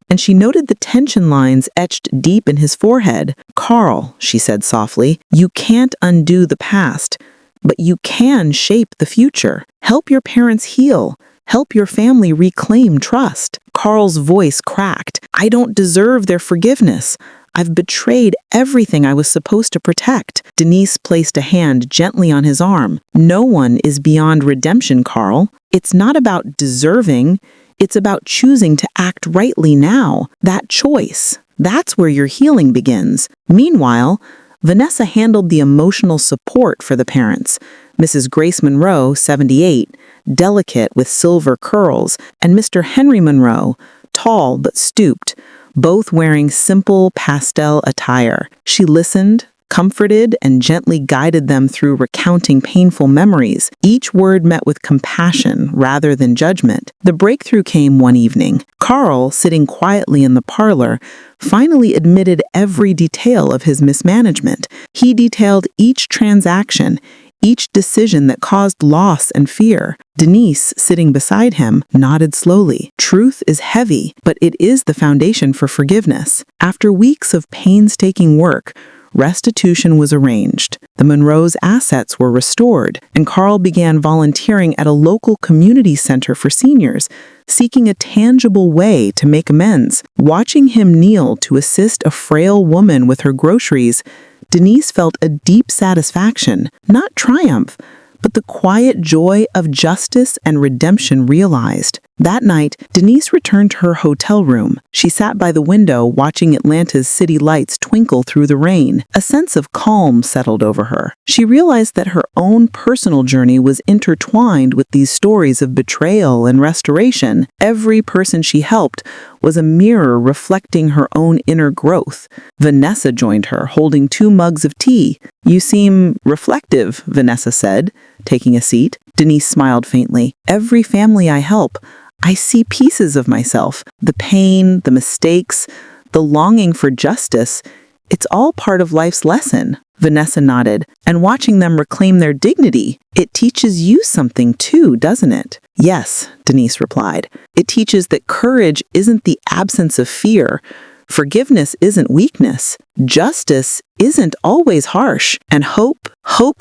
and she noted the tension lines etched deep in his forehead. "Carl," she said softly, "you can't undo the past, but you can shape the future. Help your parents heal. Help your family reclaim trust." Carl's voice cracked. "I don't deserve their forgiveness. I've betrayed everything I was supposed to protect." Denise placed a hand gently on his arm. "No one is beyond redemption, Carl. It's not about deserving. It's about choosing to act rightly now. That choice, that's where your healing begins." Meanwhile, Vanessa handled the emotional support for the parents. Mrs. Grace Monroe, 78, delicate with silver curls, and Mr. Henry Monroe, tall but stooped, both wearing simple pastel attire. She listened, comforted, and gently guided them through recounting painful memories, each word met with compassion rather than judgment. The breakthrough came one evening. Carl, sitting quietly in the parlor, finally admitted every detail of his mismanagement. He detailed each transaction, each decision that caused loss and fear. Denise, sitting beside him, nodded slowly. Truth is heavy, but it is the foundation for forgiveness. After weeks of painstaking work, restitution was arranged. The Monroes' assets were restored, and Carl began volunteering at a local community center for seniors, seeking a tangible way to make amends. Watching him kneel to assist a frail woman with her groceries, Denise felt a deep satisfaction, not triumph, but the quiet joy of justice and redemption realized. That night, Denise returned to her hotel room. She sat by the window watching Atlanta's city lights twinkle through the rain. A sense of calm settled over her. She realized that her own personal journey was intertwined with these stories of betrayal and restoration. Every person she helped was a mirror reflecting her own inner growth. Vanessa joined her, holding 2 mugs of tea. "You seem reflective," Vanessa said, taking a seat. Denise smiled faintly. "Every family I help, I see pieces of myself. The pain, the mistakes, the longing for justice. It's all part of life's lesson." Vanessa nodded. "And watching them reclaim their dignity, it teaches you something too, doesn't it?" "Yes," Denise replied. "It teaches that courage isn't the absence of fear. Forgiveness isn't weakness. Justice isn't always harsh. And hope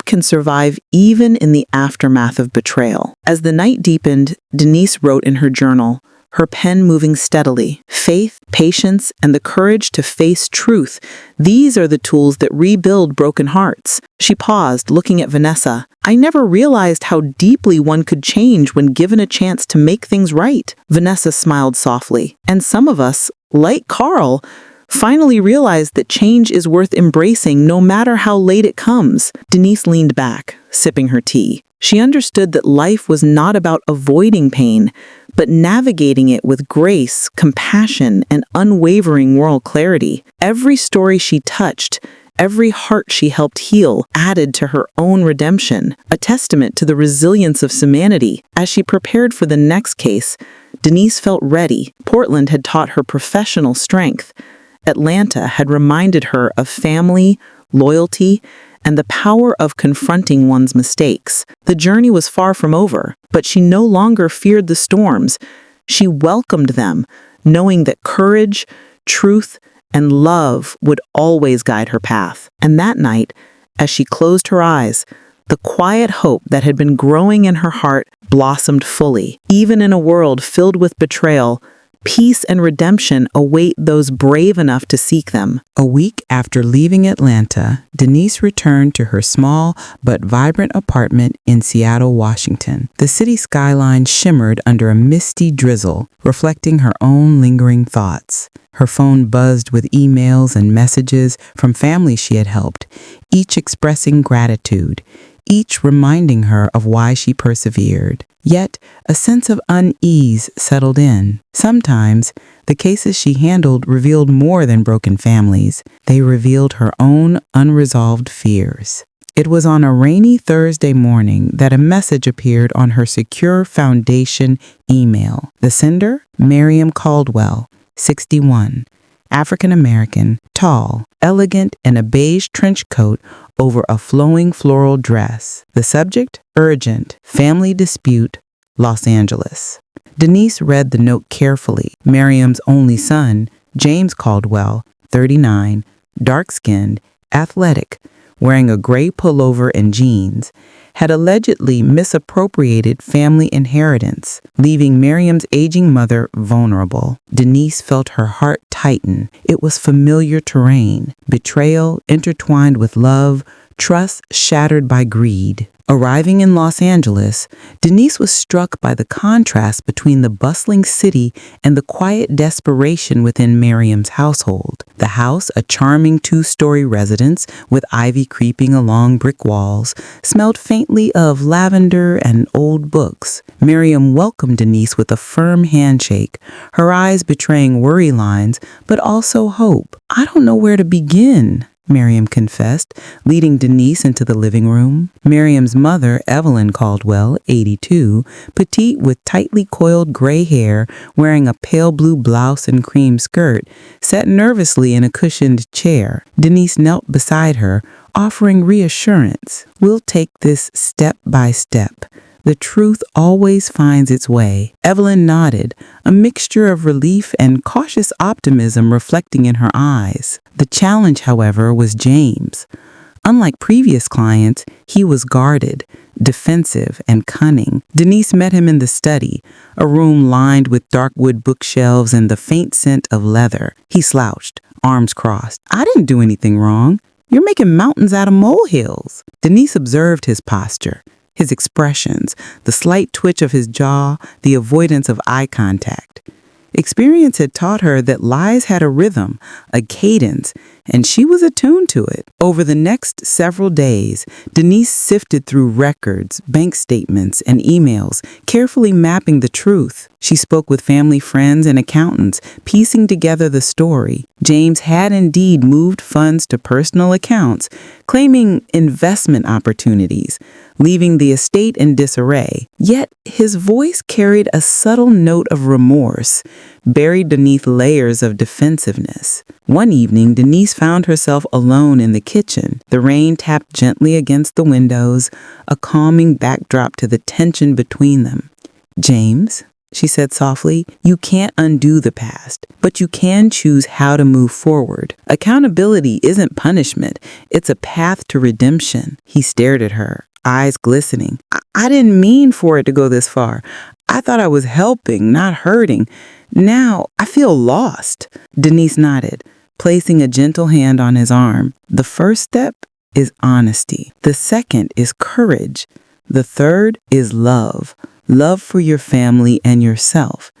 can survive even in the aftermath of betrayal." As the night deepened, Denise wrote in her journal, her pen moving steadily. Faith, patience, and the courage to face truth. These are the tools that rebuild broken hearts. She paused, looking at Vanessa. "I never realized how deeply one could change when given a chance to make things right." Vanessa smiled softly. "And some of us, like Carl, finally realized that change is worth embracing no matter how late it comes." Denise leaned back, sipping her tea. She understood that life was not about avoiding pain, but navigating it with grace, compassion, and unwavering moral clarity. Every story she touched, every heart she helped heal, added to her own redemption, a testament to the resilience of humanity. As she prepared for the next case, Denise felt ready. Portland had taught her professional strength. Atlanta had reminded her of family, loyalty, and the power of confronting one's mistakes. The journey was far from over, but she no longer feared the storms. She welcomed them, knowing that courage, truth, and love would always guide her path. And that night, as she closed her eyes, the quiet hope that had been growing in her heart blossomed fully. Even in a world filled with betrayal, peace and redemption await those brave enough to seek them. A week after leaving Atlanta, Denise returned to her small but vibrant apartment in Seattle, Washington. The city skyline shimmered under a misty drizzle, reflecting her own lingering thoughts. Her phone buzzed with emails and messages from family she had helped, each expressing gratitude, each reminding her of why she persevered. Yet, a sense of unease settled in. Sometimes, the cases she handled revealed more than broken families. They revealed her own unresolved fears. It was on a rainy Thursday morning that a message appeared on her Secure Foundation email. The sender, Miriam Caldwell, 61, African American, tall, elegant in a beige trench coat over a flowing floral dress. The subject, urgent, family dispute, Los Angeles. Denise read the note carefully. Miriam's only son, James Caldwell, 39, dark-skinned, athletic, wearing a gray pullover and jeans, had allegedly misappropriated family inheritance, leaving Miriam's aging mother vulnerable. Denise felt her heart tighten. It was familiar terrain. Betrayal intertwined with love, trust shattered by greed. Arriving in Los Angeles, Denise was struck by the contrast between the bustling city and the quiet desperation within Miriam's household. The house, a charming two-story residence with ivy creeping along brick walls, smelled faintly of lavender and old books. Miriam welcomed Denise with a firm handshake, her eyes betraying worry lines, but also hope. "I don't know where to begin," Miriam confessed, leading Denise into the living room. Miriam's mother, Evelyn Caldwell, 82, petite with tightly coiled gray hair, wearing a pale blue blouse and cream skirt, sat nervously in a cushioned chair. Denise knelt beside her, offering reassurance. "We'll take this step by step. The truth always finds its way." Evelyn nodded, a mixture of relief and cautious optimism reflecting in her eyes. The challenge, however, was James. Unlike previous clients, he was guarded, defensive, and cunning. Denise met him in the study, a room lined with dark wood bookshelves and the faint scent of leather. He slouched, arms crossed. "I didn't do anything wrong. You're making mountains out of molehills." Denise observed his posture, his expressions, the slight twitch of his jaw, the avoidance of eye contact. Experience had taught her that lies had a rhythm, a cadence, and she was attuned to it. Over the next several days, Denise sifted through records, bank statements, and emails, carefully mapping the truth. She spoke with family friends and accountants, piecing together the story. James had indeed moved funds to personal accounts, claiming investment opportunities, leaving the estate in disarray. Yet his voice carried a subtle note of remorse, buried beneath layers of defensiveness. One evening, Denise found herself alone in the kitchen. The rain tapped gently against the windows, a calming backdrop to the tension between them. "James," she said softly, "you can't undo the past, but you can choose how to move forward. Accountability isn't punishment, it's a path to redemption." He stared at her, eyes glistening. I didn't mean for it to go this far. I thought I was helping, not hurting. Now I feel lost." Denise nodded, placing a gentle hand on his arm. "The first step is honesty. The second is courage. The third is love. Love for your family and yourself.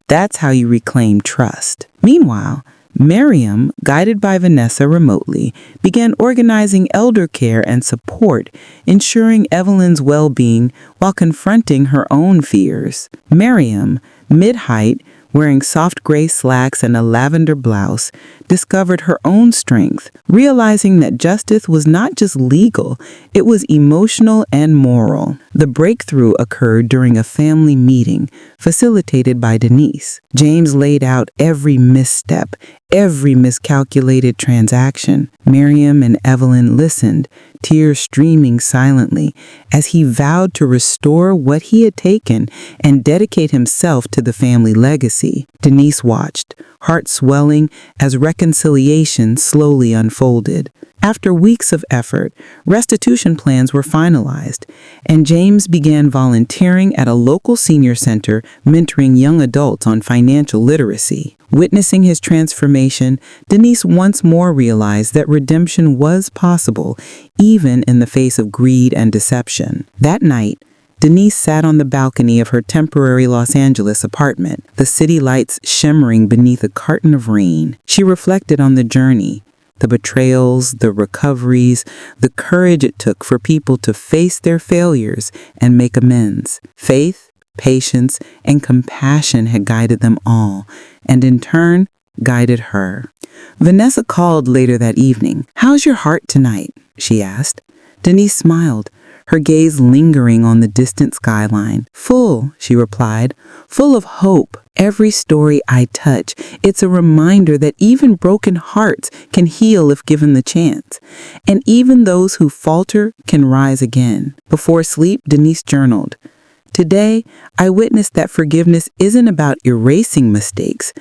That's how you reclaim trust." Meanwhile, Miriam, guided by Vanessa remotely, began organizing elder care and support, ensuring Evelyn's well-being while confronting her own fears. Miriam, mid-height, wearing soft gray slacks and a lavender blouse, discovered her own strength, realizing that justice was not just legal, it was emotional and moral. The breakthrough occurred during a family meeting facilitated by Denise. James laid out every misstep, every miscalculated transaction. Miriam and Evelyn listened, tears streaming silently, as he vowed to restore what he had taken and dedicate himself to the family legacy. Denise watched, heart swelling as reconciliation slowly unfolded. After weeks of effort, restitution plans were finalized, and James began volunteering at a local senior center mentoring young adults on financial literacy. Witnessing his transformation, Denise once more realized that redemption was possible, even in the face of greed and deception. That night, Denise sat on the balcony of her temporary Los Angeles apartment, the city lights shimmering beneath a curtain of rain. She reflected on the journey, the betrayals, the recoveries, the courage it took for people to face their failures and make amends. Faith, patience, and compassion had guided them all, and in turn, guided her. Vanessa called later that evening. "How's your heart tonight?" she asked. Denise smiled, her gaze lingering on the distant skyline. "Full," she replied, "full of hope. Every story I touch, it's a reminder that even broken hearts can heal if given the chance. And even those who falter can rise again." Before sleep, Denise journaled. "Today, I witnessed that forgiveness isn't about erasing mistakes.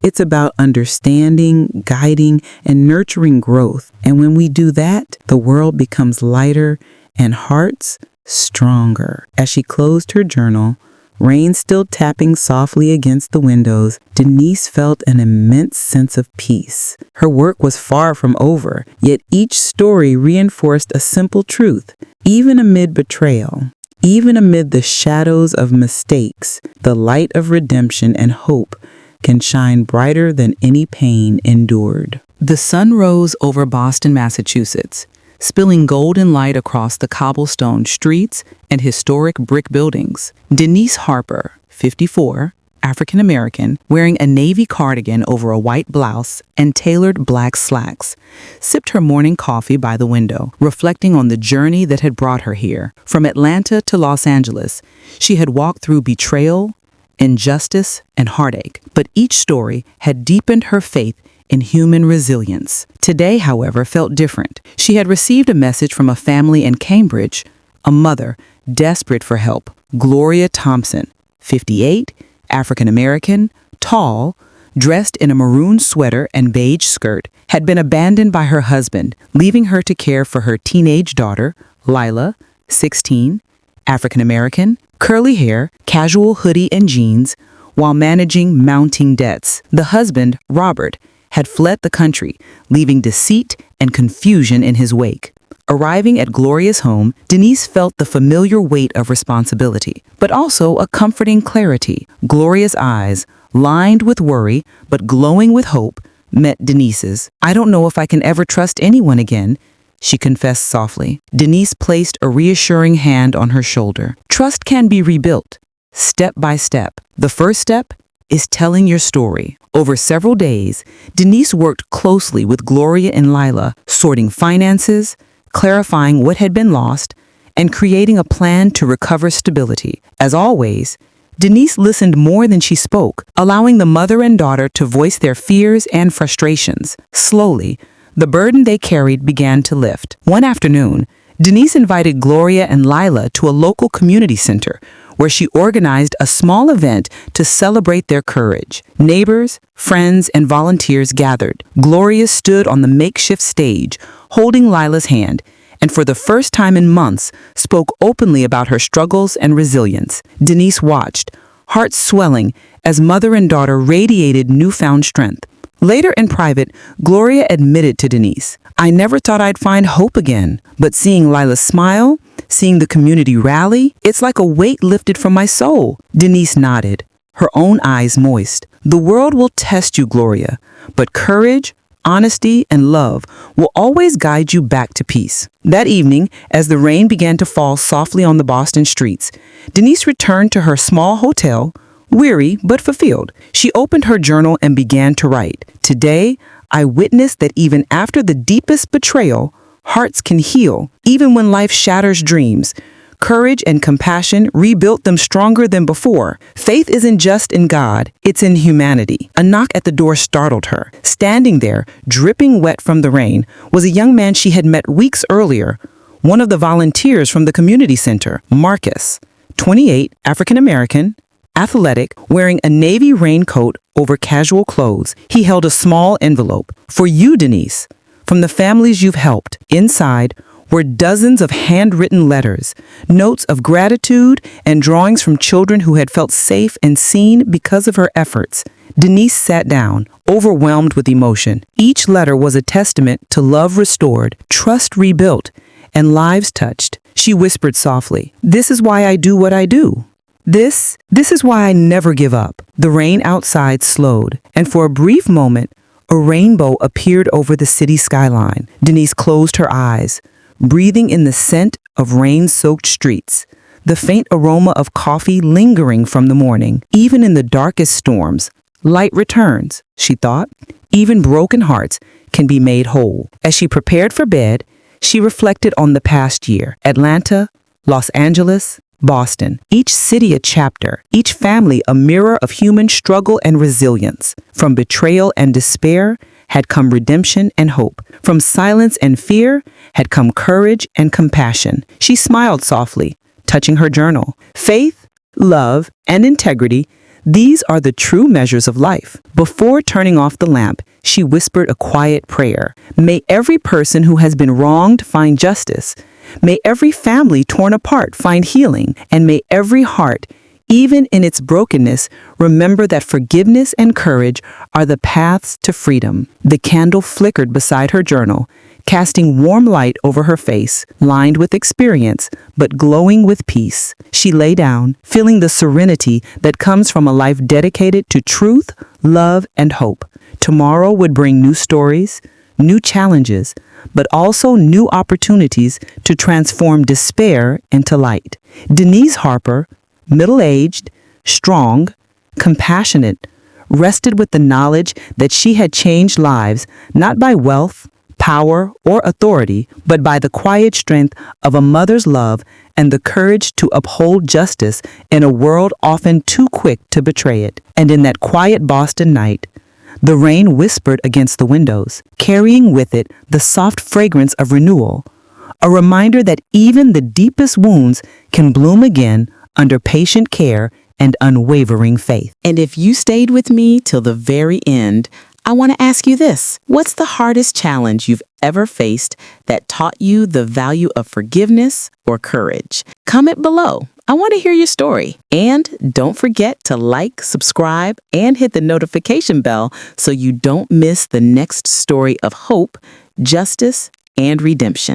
It's about understanding, guiding, and nurturing growth. And when we do that, the world becomes lighter and hearts stronger." As she closed her journal, Rain still tapping softly against the windows, Denise felt an immense sense of peace. Her work was far from over, yet each story reinforced a simple truth. Even amid betrayal, even amid the shadows of mistakes, the light of redemption and hope can shine brighter than any pain endured. The sun rose over Boston, Massachusetts, spilling golden light across the cobblestone streets and historic brick buildings. Denise Harper, 54, African American, wearing a navy cardigan over a white blouse and tailored black slacks, sipped her morning coffee by the window, reflecting on the journey that had brought her here. From Atlanta to Los Angeles, she had walked through betrayal, injustice, and heartache, but each story had deepened her faith in human resilience. Today, however, felt different. She had received a message from a family in Cambridge, a mother desperate for help. Gloria Thompson, 58, African American, tall, dressed in a maroon sweater and beige skirt, had been abandoned by her husband, leaving her to care for her teenage daughter, Lila, 16, African American, curly hair, casual hoodie and jeans, while managing mounting debts. The husband, Robert, had fled the country, leaving deceit and confusion in his wake. Arriving at Gloria's home, Denise felt the familiar weight of responsibility, but also a comforting clarity. Gloria's eyes, lined with worry but glowing with hope, met Denise's. "I don't know if I can ever trust anyone again," she confessed softly. Denise placed a reassuring hand on her shoulder. "Trust can be rebuilt, step by step. The first step is telling your story." Over several days, Denise worked closely with Gloria and Lila, sorting finances, clarifying what had been lost, and creating a plan to recover stability. As always, Denise listened more than she spoke, allowing the mother and daughter to voice their fears and frustrations. Slowly, the burden they carried began to lift. One afternoon, Denise invited Gloria and Lila to a local community center, where she organized a small event to celebrate their courage. Neighbors, friends, and volunteers gathered. Gloria stood on the makeshift stage, holding Lila's hand, and for the first time in months, spoke openly about her struggles and resilience. Denise watched, heart swelling, as mother and daughter radiated newfound strength. Later in private, Gloria admitted to Denise, "I never thought I'd find hope again, but seeing Lila smile, seeing the community rally, it's like a weight lifted from my soul." Denise nodded, her own eyes moist. "The world will test you, Gloria, but courage, honesty, and love will always guide you back to peace." That evening, as the rain began to fall softly on the Boston streets, Denise returned to her small hotel, weary but fulfilled. She opened her journal and began to write. "Today, I witnessed that even after the deepest betrayal, hearts can heal. Even when life shatters dreams, courage and compassion rebuilt them stronger than before. Faith isn't just in God, it's in humanity." A knock at the door startled her. Standing there, dripping wet from the rain, was a young man she had met weeks earlier, one of the volunteers from the community center, Marcus, 28, African American, athletic, wearing a navy raincoat over casual clothes. He held a small envelope. "For you, Denise, from the families you've helped." Inside were dozens of handwritten letters, notes of gratitude, and drawings from children who had felt safe and seen because of her efforts. Denise sat down, overwhelmed with emotion. Each letter was a testament to love restored, trust rebuilt, and lives touched. She whispered softly, "This is why I do what I do. This is why I never give up." The rain outside slowed, and for a brief moment, a rainbow appeared over the city skyline. Denise closed her eyes, breathing in the scent of rain-soaked streets, the faint aroma of coffee lingering from the morning. Even in the darkest storms, light returns, she thought. Even broken hearts can be made whole. As she prepared for bed, she reflected on the past year. Atlanta, Los Angeles, Boston, each city a chapter, each family a mirror of human struggle and resilience. From betrayal and despair had come redemption and hope. From silence and fear had come courage and compassion. She smiled softly, touching her journal. Faith, love, and integrity, these are the true measures of life. Before turning off the lamp, she whispered a quiet prayer. May every person who has been wronged find justice. May every family torn apart find healing, and may every heart, Even in its brokenness, remember that forgiveness and courage are the paths to freedom. The candle flickered beside her journal, casting warm light over her face, lined with experience, but glowing with peace. She lay down, feeling the serenity that comes from a life dedicated to truth, love, and hope. Tomorrow would bring new stories, new challenges, but also new opportunities to transform despair into light. Denise Harper, middle-aged, strong, compassionate, rested with the knowledge that she had changed lives not by wealth, power, or authority, but by the quiet strength of a mother's love and the courage to uphold justice in a world often too quick to betray it. And in that quiet Boston night, the rain whispered against the windows, carrying with it the soft fragrance of renewal, a reminder that even the deepest wounds can bloom again under patient care and unwavering faith. And if you stayed with me till the very end, I want to ask you this. What's the hardest challenge you've ever faced that taught you the value of forgiveness or courage? Comment below. I want to hear your story. And don't forget to like, subscribe, and hit the notification bell so you don't miss the next story of hope, justice, and redemption.